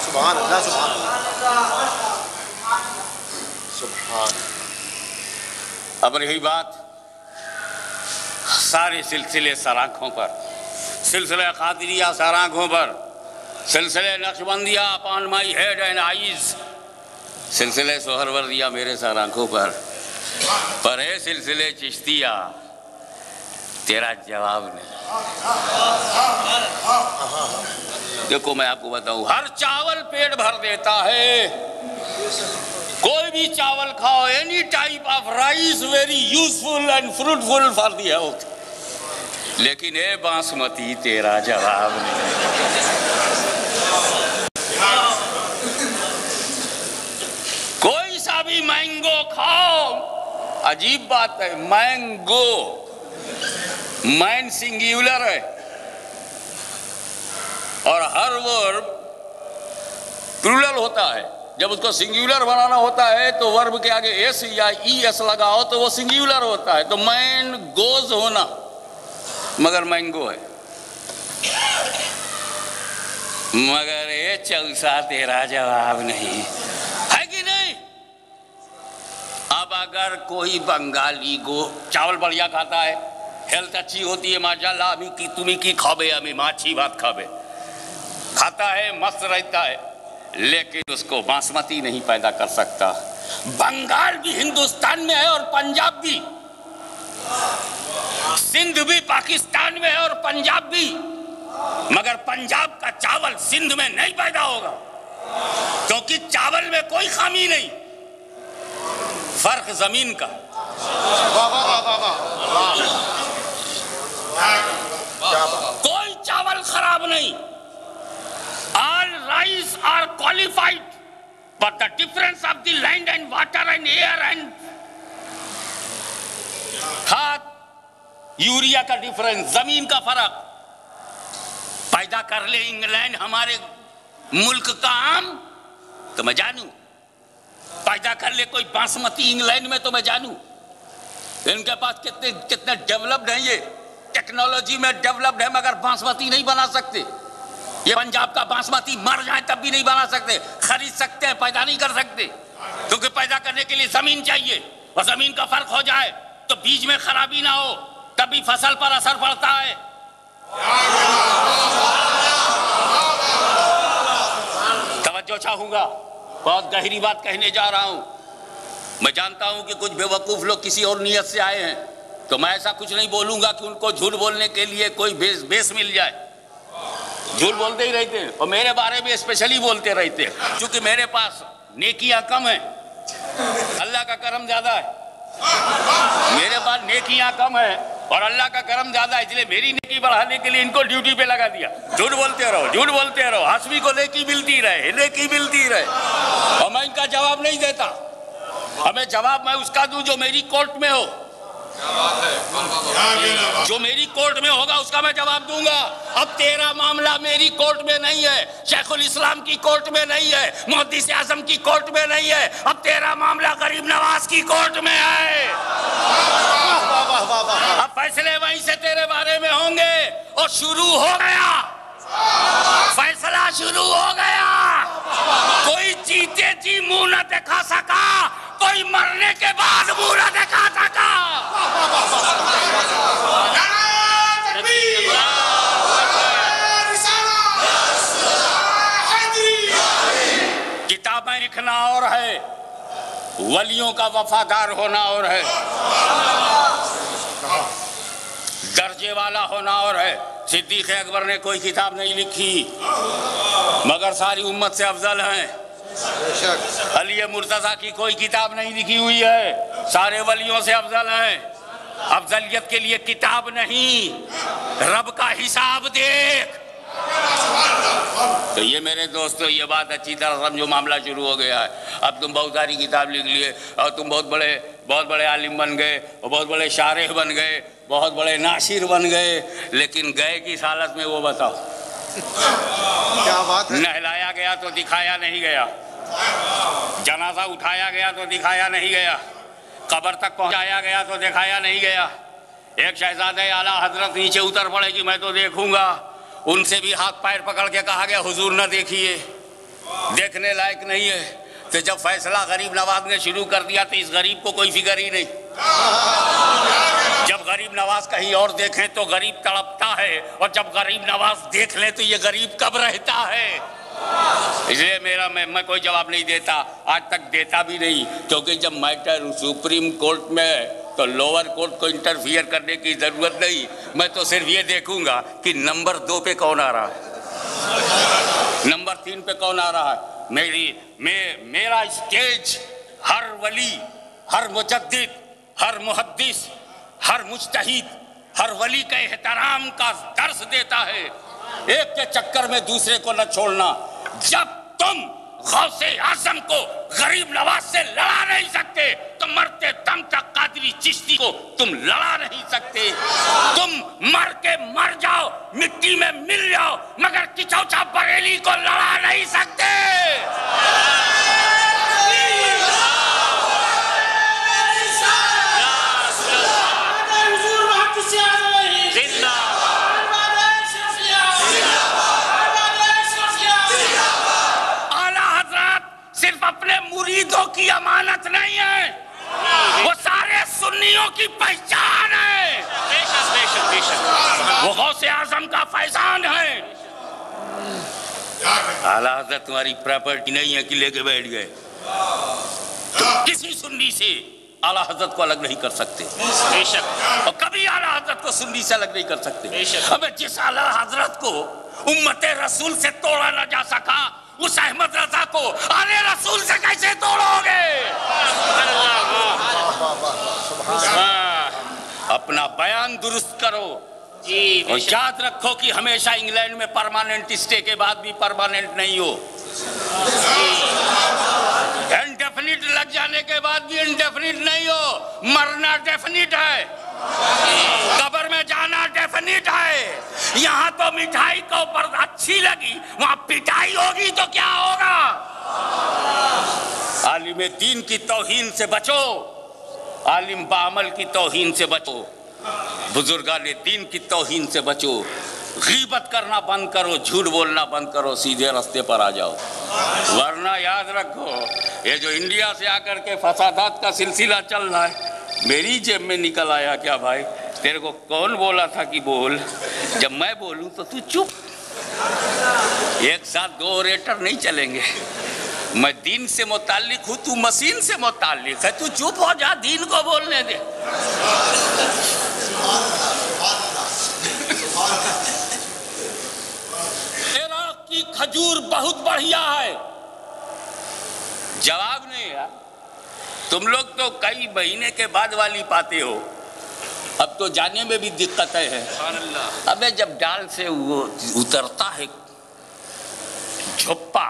S1: سبحان اللہ، سبحان اللہ، سبحان۔
S4: اب رہی بات سارے سلسلے سر آنکھوں پر، سلسلہ قادریہ سر آنکھوں پر، سلسلہ Naqshbandiya upon my head and eyes, سلسلہ سہروردیہ میرے سر آنکھوں پر ہے سلسلے چشتیہ تیرا جواب نہیں۔ دیکھو میں آپ کو بتاؤں، ہر چاول پیٹ بھر دیتا ہے، کوئی بھی چاول کھاؤ، any type of rice very useful and fruitful for the health، لیکن اے باسمتی تیرا جواب نہیں۔ کوئی سا بھی مینگو کھاؤ، عجیب بات ہے، مینگو، مین سنگیولر ہے اور ہر ورب پلورل ہوتا ہے۔ جب اس کو سنگیولر بنانا ہوتا ہے تو ورب کے آگے ایس یا ای ایس لگاؤ تو وہ سنگیولر ہوتا ہے۔ تو مین گوز ہونا، مگر مینگو ہے، مگر اے چوسا تیرا جواب نہیں ہے کہ نہیں؟ اب اگر کوئی بنگالی کو چاول بڑھیا کھاتا ہے، ہیلتھ اچھی ہوتی ہے، ماشاءاللہ، ہمیں کی تمہیں کی کھابے، ہمیں ماں اچھی بات کھابے، کھاتا ہے، مست رہتا ہے، لیکن اس کو باسمتی نہیں پیدا کر سکتا۔ بنگال بھی ہندوستان میں ہے اور پنجاب بھی، سندھ بھی پاکستان میں ہے اور پنجاب بھی، مگر پنجاب کا چاول سندھ میں نہیں پیدا ہوگا، کیونکہ چاول میں کوئی خامی نہیں، فرق زمین کا۔ کوئی چاول خراب نہیں، all rice are qualified, but the difference of the land and water and air and کھاد یوریا کا ڈیفرنس، زمین کا فرق۔ پیدا کر لے انگلینڈ ہمارے ملک کا آم تو میں جانوں، پیدا کر لے کوئی باسمتی انگلینڈ میں تو میں جانوں۔ ان کے پاس کتنے ڈیولپڈ ہیں، یہ ٹیکنالوجی میں ڈیولپڈ ہے، مگر باسمتی نہیں بنا سکتے۔ یہ پنجاب کا باسمتی مر جائے تب بھی نہیں بنا سکتے، خرید سکتے ہیں، پیدا نہیں کر سکتے، کیونکہ پیدا کرنے کے لیے زمین چاہیے، اور زمین کا فرق ہو جائے تو بیج میں خرابی نہ ہو تبھی فصل پر اثر پڑتا ہے۔ توجہ چاہوں گا، بہت گہری بات کہنے جا رہا ہوں۔ میں جانتا ہوں کہ کچھ بے وقوف لوگ کسی اور نیت سے آئے ہیں، تو میں ایسا کچھ نہیں بولوں گا کہ ان کو جھوٹ بولنے کے لیے کوئی بیس مل جائے۔ جھوٹ بولتے ہی رہتے ہیں، اور میرے بارے میں اسپیشلی بولتے رہتے ہیں، چونکہ میرے پاس نیکیاں کم ہیں، اللہ کا کرم زیادہ ہے۔ میرے پاس نیکیاں کم ہیں اور اللہ کا کرم زیادہ ہے، اس لیے میری نیکی بڑھانے کے لیے ان کو ڈیوٹی پہ لگا دیا۔ جھوٹ بولتے رہو، جھوٹ بولتے رہو، حسبی کو نیکی ملتی رہے، نیکی ملتی رہے، اور میں ان کا جواب نہیں دیتا۔ ہمیں جواب میں اس کا دوں جو میری کورٹ میں ہو، جو میری کورٹ میں ہوگا اس کا میں جواب دوں گا۔ اب تیرا معاملہ میری کورٹ میں نہیں ہے، شیخ الاسلام کی کورٹ میں نہیں ہے، محدث اعظم کی کورٹ میں نہیں ہے، اب تیرا معاملہ غریب نواز کی کورٹ میں ہے۔ اب فیصلے وہیں سے تیرے بارے میں ہوں گے، اور شروع ہو گیا، فیصلہ شروع ہو گیا۔ کوئی جیتے جی منہ نہ دکھا سکا، کوئی مرنے کے بعد منہ نہ دکھا سکا۔ کتابیں لکھنا اور ہے، ولیوں کا وفادار ہونا اور ہے، درجے والا ہونا اور ہے۔ صدیق اکبر نے کوئی کتاب نہیں لکھی مگر ساری امت سے افضل ہیں۔ علی مرتضیٰ کی کوئی کتاب نہیں لکھی ہوئی ہے، سارے ولیوں سے افضل ہیں۔ افضلیت کے لیے کتاب نہیں، رب کا حساب دیکھ۔ تو یہ میرے دوستو یہ بات اچھی طرح سمجھو، معاملہ شروع ہو گیا ہے۔ اب تم بہت ساری کتاب لکھ لیے اور تم بہت بڑے عالم بن گئے اور بہت بڑے شارح بن گئے، بہت بڑے ناشر بن گئے، لیکن گئے کس حالت میں وہ بتاؤ؟
S1: کیا بات ہے؟
S4: نہلایا گیا تو دکھایا نہیں گیا، جنازہ اٹھایا گیا تو دکھایا نہیں گیا، قبر تک پہنچایا گیا تو دکھایا نہیں گیا۔ ایک شہزادہ اعلیٰ حضرت نیچے اتر پڑے کہ میں تو دیکھوں گا، ان سے بھی ہاتھ پیر پکڑ کے کہا گیا حضور نہ دیکھیے، دیکھنے لائق نہیں ہے۔ تو جب فیصلہ غریب نواز نے شروع کر دیا تو اس غریب کو کوئی فکر ہی نہیں۔ جب غریب نواز کہیں اور دیکھیں تو غریب تڑپتا ہے، اور جب غریب نواز دیکھ لیں تو یہ غریب کب رہتا ہے۔ اس لیے میں کوئی جواب نہیں دیتا، آج تک دیتا بھی نہیں، کیونکہ جب میٹر سپریم کورٹ میں ہے تو لوور کورٹ کو انٹرفیئر کرنے کی ضرورت نہیں۔ میں تو صرف یہ دیکھوں گا کہ نمبر 2 پہ کون آ رہا ہے، نمبر 3 پہ کون آ رہا ہے۔ میرا اسٹیج ہر ولی، ہر مجدد، ہر محدث، ہر مجتہد، ہر ولی کے احترام کا درس دیتا ہے۔ ایک کے چکر میں دوسرے کو نہ چھوڑنا۔ جب تم غوث اعظم کو غریب نواز سے لڑا نہیں سکتے تو مرتے دم تک قادری چشتی کو تم لڑا نہیں سکتے۔ تم مر کے مر جاؤ، مٹی میں مل جاؤ، مگر کچوچا بریلی کو لڑا نہیں سکتے۔ صرف اپنے مریدوں کی امانت نہیں ہے، وہ سارے سنیوں کی پہچان ہے، وہ غوث اعظم کا فیضان ہے۔ اعلیٰ حضرت تمہاری پراپرٹی نہیں ہے کہ لے کے بیٹھ گئے، تم کسی سنی سے اعلیٰ حضرت کو الگ نہیں کر سکتے، اور کبھی اعلیٰ حضرت کو سنی سے الگ نہیں کر سکتے۔ ہمیں جس اعلیٰ حضرت کو امت رسول سے توڑا نہ جا سکا، اس احمد رضا کو آل رسول سے کیسے توڑو گے؟ اپنا بیان درست کرو، اور یاد رکھو کہ ہمیشہ انگلینڈ میں پرماننٹ اسٹے کے بعد بھی پرماننٹ نہیں ہو، انڈیفینٹ لگ جانے کے بعد بھی انڈیفینٹ نہیں ہو۔ مرنا ڈیفینٹ ہے، قبر میں جانا ڈیفینٹ ہے۔ یہاں تو مٹھائی کو پر اچھی لگی، وہاں پٹائی ہوگی تو کیا ہوگا؟ عالم دین کی توہین سے بچو، عالم بعمل کی توہین سے بچو، بزرگان دین کی توہین سے بچو، غیبت کرنا بند کرو، جھوٹ بولنا بند کرو، سیدھے راستے پر آ جاؤ۔ ورنہ یاد رکھو یہ جو انڈیا سے آ کر کے فسادات کا سلسلہ چل رہا ہے، میری جیب میں نکل آیا کیا بھائی؟ تیرے کو کون بولا تھا کہ بول؟ جب میں بولوں تو تو چپ۔ ایک ساتھ 2 اوریٹر نہیں چلیں گے، میں دین سے متعلق ہوں، تو مشین سے متعلق ہے، تو چپ ہو جا، دین کو بولنے دے۔ عراق کی کھجور بہت بڑھیا ہے، جواب نہیں ہے۔ تم لوگ تو کئی مہینے کے بعد والی پاتے ہو، اب تو جانے میں بھی دقتیں ہیں۔ ابے جب ڈال سے وہ اترتا ہے جھپا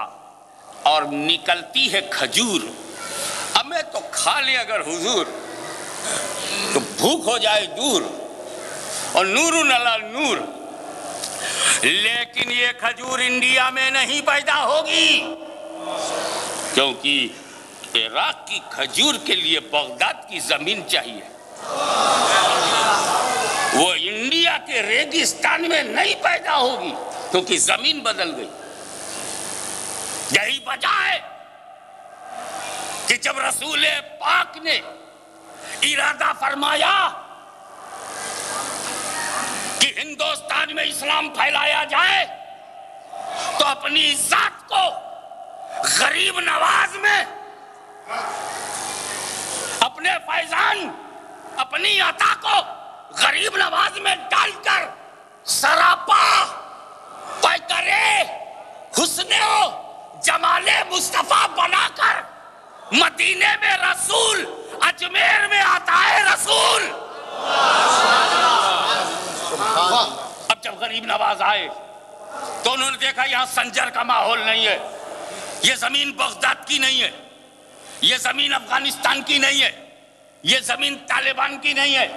S4: اور نکلتی ہے کھجور، ہمیں تو کھا لے اگر حضور تو بھوک ہو جائے دور، اور نور علی نور۔ لیکن یہ کھجور انڈیا میں نہیں پیدا ہوگی، کیونکہ عراق کی کھجور کے لیے بغداد کی زمین چاہیے، وہ انڈیا کے ریگستان میں نہیں پیدا ہوگی کیونکہ زمین بدل گئی۔ یہی وجہ ہے کہ جب رسول پاک نے ارادہ فرمایا کہ ہندوستان میں اسلام پھیلایا جائے تو اپنی ذات کو غریب نواز میں اپنے فیضان اپنی عطا کو غریب نواز میں ڈال کر سراپا پیکرے حسن و جمال مصطفیٰ بنا کر مدینے میں رسول اجمیر میں آتا ہے رسول. اب جب غریب نواز آئے تو انہوں نے دیکھا یہاں سنجر کا ماحول نہیں ہے, یہ زمین بغداد کی نہیں ہے, یہ زمین افغانستان کی نہیں ہے, یہ زمین طالبان کی نہیں ہے,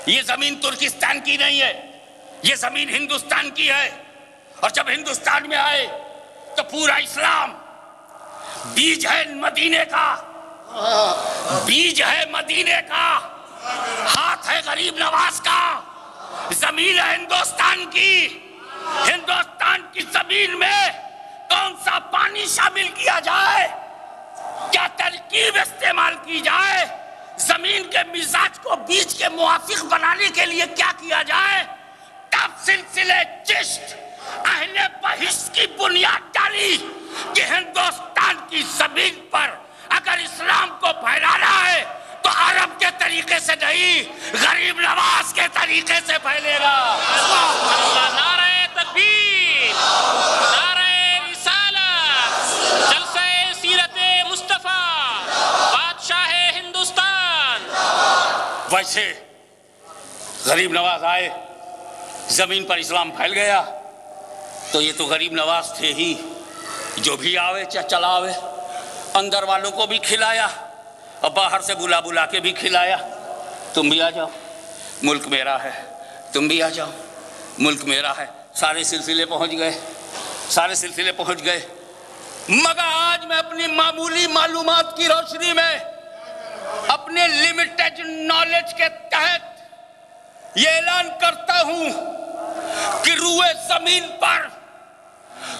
S4: یہ زمین ترکستان کی نہیں ہے, یہ زمین ہندوستان کی ہے. اور جب ہندوستان میں آئے تو پورا اسلام بیج ہے مدینے کا, بیج ہے مدینے کا, ہاتھ ہے غریب نواز کا, زمین ہے ہندوستان کی. ہندوستان کی زمین میں کون سا پانی شامل کیا جائے, کیا ترکیب استعمال کی جائے, زمین کے مزاج کو بیج کے موافق بنانے کے لیے کیا کیا جائے, تب سلسلے چشت اہل بہشت کی بنیاد ڈالی کہ ہندوستان کی زمین پر اگر اسلام کو پھیلانا ہے تو عرب کے طریقے سے نہیں, غریب نواز کے طریقے سے پھیلے گا.
S2: نعرہ تکبیر, نعرہ رسالت, جلسہ سیرت مصطفیٰ, بادشاہ ہندوستان.
S4: ویسے غریب نواز آئے, زمین پر اسلام پھیل گیا. تو یہ تو غریب نواز تھے ہی, جو بھی آوے چلا آوے, اندر والوں کو بھی کھلایا اور باہر سے بلا بلا کے بھی کھلایا. تم بھی آ جاؤ, ملک میرا ہے, تم بھی آ جاؤ, ملک میرا ہے. سارے سلسلے پہنچ گئے, سارے سلسلے پہنچ گئے. مگر آج میں اپنی معمولی معلومات کی روشنی میں اپنے لمیٹڈ نالج کے تحت یہ اعلان کرتا ہوں کہ روئے زمین پر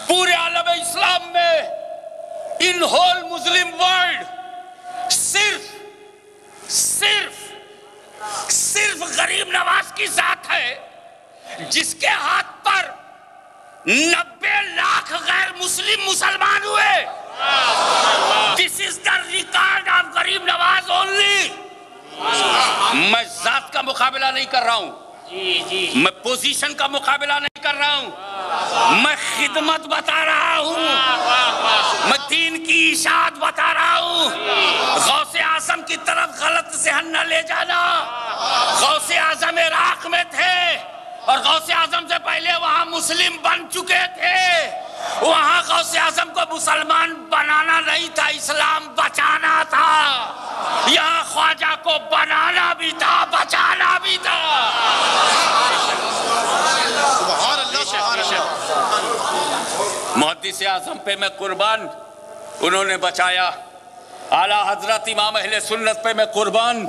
S4: پورے عالم اسلام میں ان ہول مسلم ورلڈ صرف غریب نواز کی ذات ہے جس کے ہاتھ پر 90 لاکھ غیر مسلم مسلمان ہوئے. This is the record of غریب نواز only. میں ذات کا مقابلہ نہیں کر رہا ہوں, میں پوزیشن کا مقابلہ نہیں کر رہا ہوں, میں خدمت بتا رہا ہوں, میں دین کی اشاعت بتا رہا ہوں. غوث اعظم کی طرف غلط ذہن نہ لے جانا. غوث اعظم عراق میں تھے اور غوث اعظم سے پہلے وہاں مسلم بن چکے تھے. وہاں غوث اعظم کو مسلمان بنانا نہیں تھا, اسلام بچانا تھا. یہاں خواجہ کو بنانا بھی تھا, بچانا بھی تھا. محدث اعظم پہ میں قربان, انہوں نے بچایا. اعلیٰ حضرت امام اہل سنت پہ میں قربان,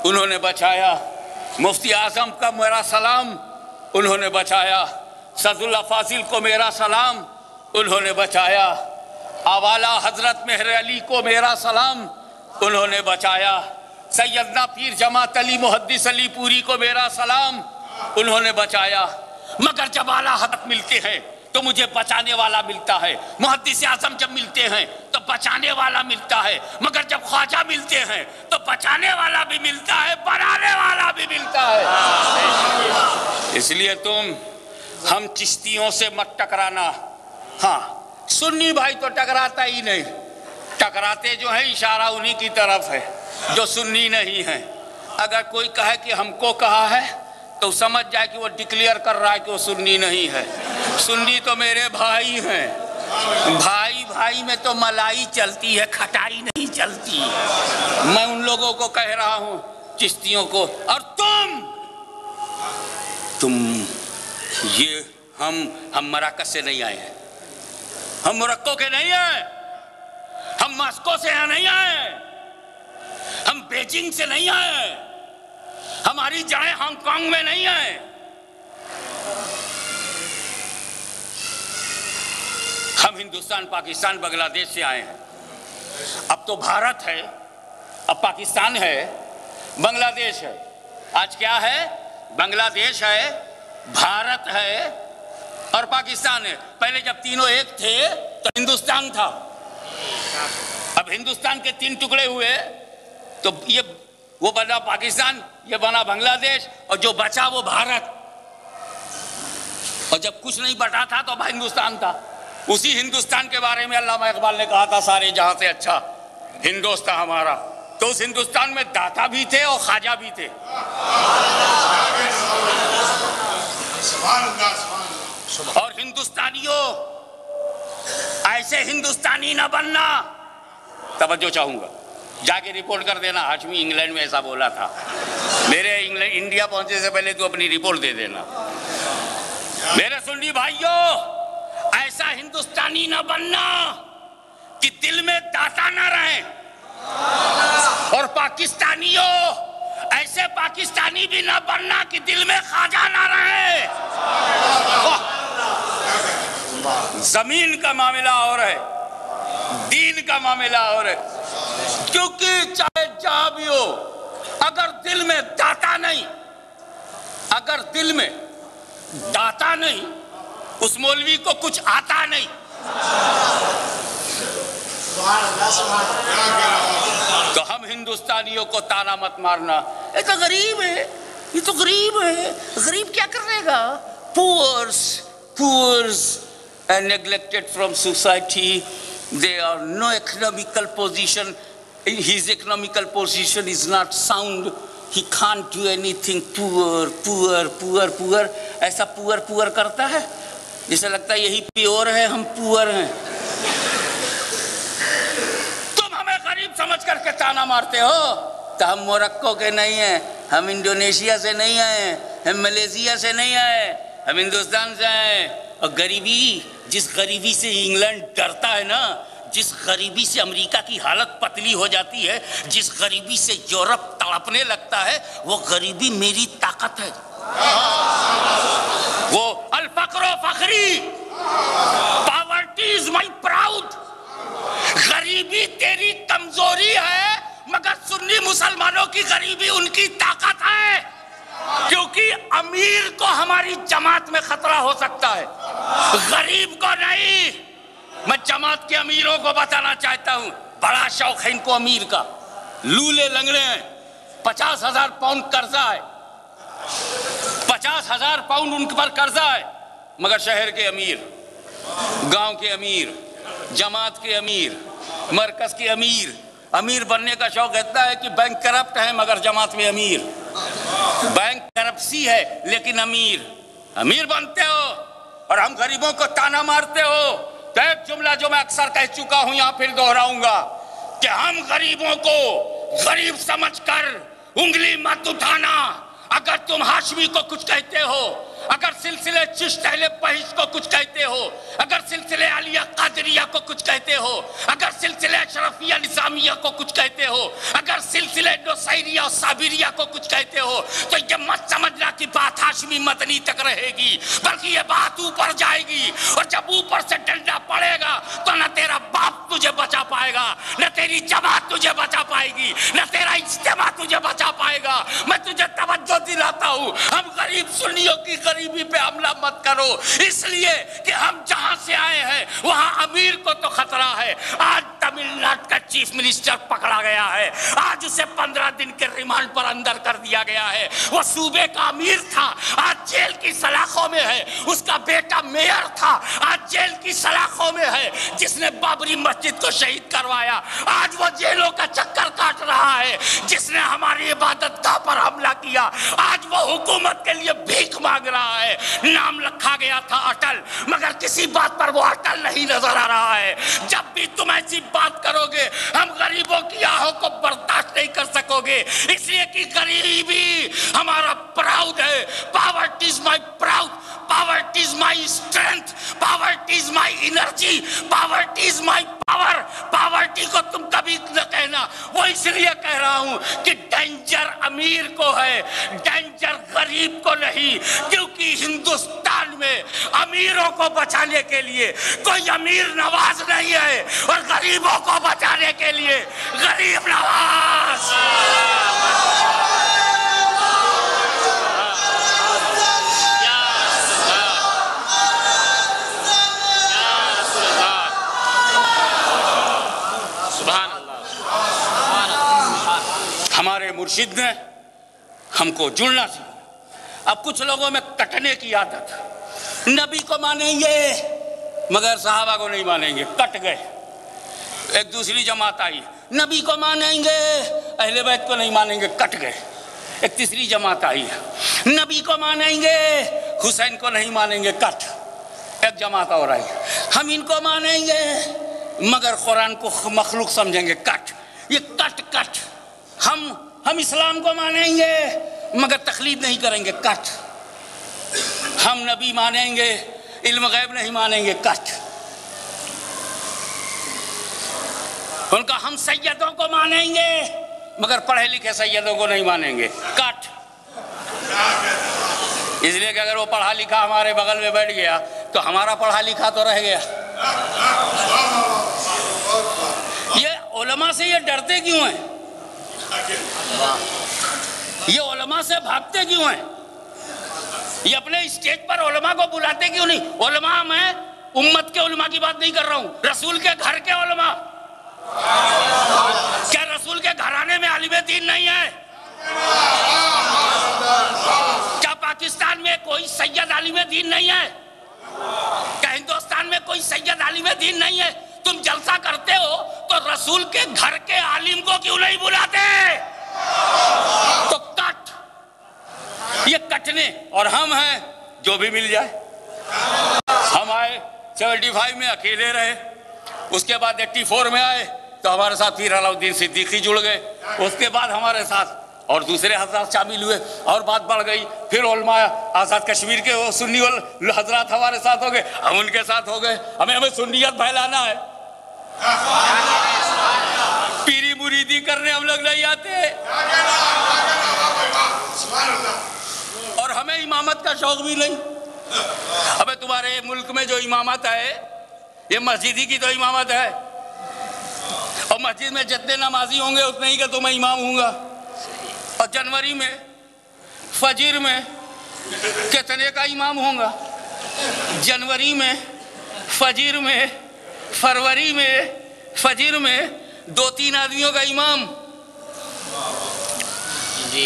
S4: انہوں نے بچایا. مفتی اعظم کا میرا سلام, انہوں نے بچایا. سعد اللہ فاضل کو میرا سلام, انہوں نے بچایا. اعلیٰ حضرت مہر علی کو میرا سلام, انہوں نے بچایا. سیدنا پیر جماعت علی محدث علی پوری کو میرا سلام, انہوں نے بچایا. مگر جب اعلیٰ حضرت ملتے ہیں تو مجھے بچانے والا ملتا ہے. محدث اعظم جب ملتے ہیں تو بچانے والا ملتا ہے. مگر جب خواجہ ملتے ہیں تو بچانے والا بھی ملتا ہے, بنانے والا بھی ملتا ہے. اس لیے تم ہم چشتیوں سے مت ٹکرانا. ہاں, سنی بھائی تو ٹکراتا ہی نہیں, ٹکراتے جو ہیں اشارہ انہی کی طرف ہے جو سنی نہیں ہیں. اگر کوئی کہے کہ ہم کو کہا ہے تو سمجھ جائے کہ وہ ڈکلیئر کر رہا ہے کہ وہ سنی نہیں ہے. سنی تو میرے بھائی ہیں. بھائی بھائی میں تو ملائی چلتی ہے, کھٹائی نہیں چلتی. میں ان لوگوں کو کہہ رہا ہوں, چشتیوں کو, اور تم یہ ہم مراکز سے نہیں آئے ہیں, ہم مرکو کے نہیں ہیں, ہم ماسکو سے نہیں آئے, ہم بیجنگ سے نہیں آئے, ہماری جڑیں ہانگ کانگ میں نہیں ہیں. ہم ہندوستان, پاکستان, بنگلہ دیش سے آئے ہیں. اب تو بھارت ہے, اب پاکستان ہے, بنگلہ دیش ہے. آج کیا ہے؟ بنگلہ دیش ہے, بھارت ہے اور پاکستان ہے. پہلے جب تینوں ایک تھے تو ہندوستان تھا. اب ہندوستان کے 3 ٹکڑے ہوئے تو یہ وہ بنا پاکستان، یہ بنا بنگلہ دیش، اور جو بچا وہ بھارت. اور جب کچھ نہیں بٹا تھا تو ہندوستان تھا. اسی ہندوستان کے بارے میں علامہ اقبال نے کہا تھا سارے جہاں سے اچھا ہندوستان ہمارا. تو اس ہندوستان میں داتا بھی تھے اور خواجہ بھی تھے. اور ہندوستانیوں ایسے ہندوستانی نہ بننا. توجہ چاہوں گا، جا کے رپورٹ کر دینا ہاشمی انگلینڈ میں ایسا بولا تھا. میرے انڈیا پہنچنے سے پہلے تو اپنی رپورٹ دے دینا. میرے سنی بھائیوں، ایسا ہندوستانی نہ بننا کہ دل میں داتا نہ رہیں. اور پاکستانیوں، ایسے پاکستانی بھی نہ بننا کہ دل میں خواجہ نہ رہے. زمین کا معاملہ اور ہے، دین کا معاملہ اور ہے. کیونکہ چاہے جہاں بھی ہو، اگر دل میں داتا نہیں، اگر دل میں داتا نہیں، اس مولوی کو کچھ آتا نہیں. تو ہم ہندوستانیوں کو تانا مت مارنا، یہ تو غریب ہے، یہ تو غریب ہے. غریب کیا کر رہے گا؟ poors and neglected from society. They are no economical position. His economical position is not sound. He can't do anything. Poor. ایسا poor کرتا ہے جسے لگتا ہے یہی پیور ہے، ہم پور ہیں. تم ہمیں غریب سمجھ کر کے تانا مارتے ہو. تو ہم موروکو کے نہیں ہیں، ہم انڈونیشیا سے نہیں آئے، ہم ملیشیا سے نہیں آئے، ہم ہندوستان سے آئے. اور غریبی، جس غریبی سے انگلینڈ ڈرتا ہے نا، جس غریبی سے امریکہ کی حالت پتلی ہو جاتی ہے، جس غریبی سے یورپ تڑپنے لگتا ہے، وہ غریبی میری طاقت ہے. وہ الفقر و فخری، پاورٹی از مائی پراؤڈ. غریبی تیری کمزوری ہے، مگر سنی مسلمانوں کی غریبی ان کی طاقت ہے. کیونکہ امیر کو ہماری جماعت میں خطرہ ہو سکتا ہے، غریب کو نہیں. میں جماعت کے امیروں کو بتانا چاہتا ہوں، بڑا شوق ہے ان کو امیر کا. لولے لنگڑے ہیں، 50,000 پاؤنڈ قرضہ ہے، 50,000 پاؤنڈ ان پر قرضہ ہے. مگر شہر کے امیر، گاؤں کے امیر، جماعت کے امیر، مرکز کے امیر بننے کا شوق اتنا ہے کہ بینک کرپٹ ہے مگر جماعت میں امیر. بینک کرپسی ہے لیکن امیر بنتے ہو، اور ہم غریبوں کو تانا مارتے ہو. تو ایک جملہ جو میں اکثر کہہ چکا ہوں، یہاں پھر دہراؤں گا کہ ہم غریبوں کو غریب سمجھ کر انگلی مت اٹھانا. اگر تم ہاشمی کو کچھ کہتے ہو، اگر سلسلے چشت اہل بہشت کو کچھ کہتے ہو، اگر سلسلے عالیہ قادریہ کو کچھ کہتے ہو، اگر سلسلے اشرفیہ نظامیہ کو کچھ کہتے ہو، اگر سلسلے نصیریہ اور صابریہ کو کچھ کہتے ہو، تو یہ مت سمجھنا کہ بات ہاشمی مدنی تک رہے گی، بلکہ یہ بات اوپر جائے گی. اور جب اوپر سے ڈنڈا پڑے گا تو نہ تیرا باپ تجھے بچا پائے گا، نہ تیری جماعت تجھے بچا پائے گی، نہ تیرا اجتماع تجھے بچا پائے گا. میں تجھے توجہ دلاتا ہوں، ہم غریب سنیوں کی غریبی پہ حملہ مت کرو، اس لیے کہ ہم جہاں سے آئے ہیں وہاں امیر کو تو خطرہ ہے. آج تمل ناڈو کا چیف منسٹر پکڑا گیا ہے، آج اسے 15 دن کے ریمانڈ پر اندر کر دیا گیا ہے. وہ صوبے کا امیر تھا، آج جیل کی سلاخوں میں ہے. اس کا بیٹا میئر تھا، آج جیل کی سلاخوں میں ہے. جس نے بابری مسجد کو شہید کروایا آج وہ جیلوں کا چکر کاٹ رہا ہے. جس نے ہماری عبادت گاہ پر حملہ کیا آج وہ حکومت کے لیے بھیک مانگ رہا ہے. نام رکھا گیا تھا اٹل، مگر کسی بات پر وہ اٹل نہیں نظر آ رہا ہے. جب بھی تم ایسی بات کرو گے ہم غریبوں کی آہوں کو برداشت نہیں کر سکو گے، اس لیے کہ غریبی ہمارا پراؤڈ ہے. Poverty is my proud, poverty is my strength, poverty is my energy, poverty is my power. Poverty کو تم کبھی نہ کہنا. وہ اس لیے کہہ رہا ہوں کہ ڈینجر امیر کو ہے، ڈینجر غریب کو نہیں. کیونکہ ہندوستان میں امیروں کو بچانے کے لیے کوئی امیر نواز نہیں ہے، اور غریبوں کو بچانے کے لیے غریب نواز. ہمارے مرشد نے ہم کو جڑنا سکھایا۔ اب کچھ لوگوں میں کٹنے کی عادت، نبی کو مانیں گے مگر صحابہ کو نہیں مانیں گے، کٹ گئے۔ ایک دوسری جماعت آئی، نبی کو مانیں گے اہل بیت کو نہیں مانیں گے، کٹ گئے۔ ایک تیسری جماعت آئی، نبی کو مانیں گے حسین کو نہیں مانیں گے، کٹ۔ ایک جماعت اور آئی، ہم ان کو مانیں گے مگر قرآن کو مخلوق سمجھیں گے، کٹ۔ یہ کٹ کٹ۔ ہم اسلام کو مانیں گے مگر تقلید نہیں کریں گے، کٹ۔ ہم نبی مانیں گے علم غیب نہیں مانیں گے، کٹ۔ ان کا ہم سیدوں کو مانیں گے مگر پڑھے لکھے سیدوں کو نہیں مانیں گے، کٹ۔ اس لیے کہ اگر وہ پڑھا لکھا ہمارے بغل میں بیٹھ گیا تو ہمارا پڑھا لکھا تو رہ گیا۔ یہ علماء سے یہ ڈرتے کیوں ہیں؟ یہ علماء سے بھاگتے کیوں ہیں؟ یہ اپنے اسٹیج پر علماء کو بلاتے کیوں نہیں؟ علماء، میں امت کے علماء کی بات نہیں کر رہا ہوں، رسول کے گھر کے علماء۔ کیا رسول کے گھرانے میں عالم دین نہیں ہے؟ کیا پاکستان میں کوئی سید عالم دین نہیں ہے؟ کیا ہندوستان میں کوئی سید عالم دین نہیں ہے؟ تم جلسہ کرتے ہو تو رسول کے گھر کے عالم کو کیوں نہیں بلاتے؟ تو کٹ، یہ کٹنے۔ اور ہم ہیں جو بھی مل جائے۔ ہم آئے 75 میں اکیلے رہے، اس کے بعد 84 میں آئے تو ہمارے ساتھ پیر علاؤ الدین صدیقی جڑ گئے، اس کے بعد ہمارے ساتھ اور دوسرے حضرات شامل ہوئے، اور بات بڑھ گئی۔ پھر علماء آزاد کشمیر کے وہ سنی حضرات ہمارے ساتھ ہو گئے، ہم ان کے ساتھ ہو گئے۔ ہمیں سنیت پھیلانا ہے، پیری مریدی کرنے ہم لوگ نہیں آتے، اور ہمیں امامت کا شوق بھی نہیں۔ ابے تمہارے ملک میں جو امامت ہے یہ مسجدی کی تو امامت ہے، اور مسجد میں جتنے نمازی ہوں گے اتنے ہی کہ تو میں امام ہوں گا۔ اور جنوری میں فجر میں کتنے کا امام ہوں گا؟ جنوری میں فجر میں، فروری میں فجر میں 2-3 آدمیوں کا امام۔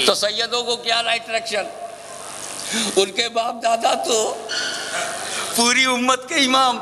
S4: تو سیدوں کو کیا رائٹ ریکشن؟ ان کے باپ دادا تو پوری امت کے امام،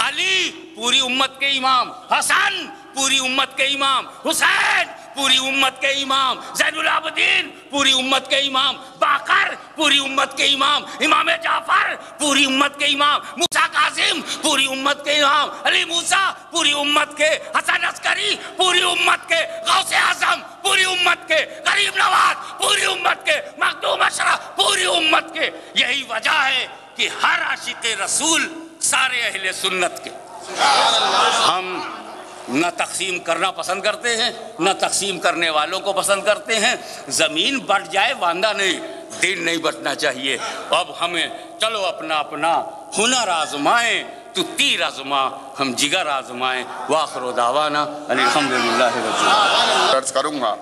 S4: علی پوری امت کے امام، حسن پوری امت کے امام، حسین پوری امت کے امام، زین العابدین پوری امت کے امام، باقر پوری امت کے امام، امام جعفر پوری امت کے امام، موسیٰ کاظم پوری امت کے امام، علی موسیٰ پوری امت کے، حسن عسکری پوری امت کے، غوث اعظم پوری امت کے، غریب نواز پوری امت کے، مخدوم اشرف پوری امت کے۔ یہی وجہ ہے کہ ہر عاشق رسول سارے اہل سنت کے۔ ہم نہ تقسیم کرنا پسند کرتے ہیں نہ تقسیم کرنے والوں کو پسند کرتے ہیں۔ زمین بٹ جائے واندہ نہیں، دین نہیں بٹنا چاہیے۔ اب ہمیں چلو اپنا اپنا ہنر آزمائیں، تو تیر آزما ہم جگر آزمائیں۔ وآخر دعوانا الحمدللہ رب العالمین۔
S1: عرض کروں گا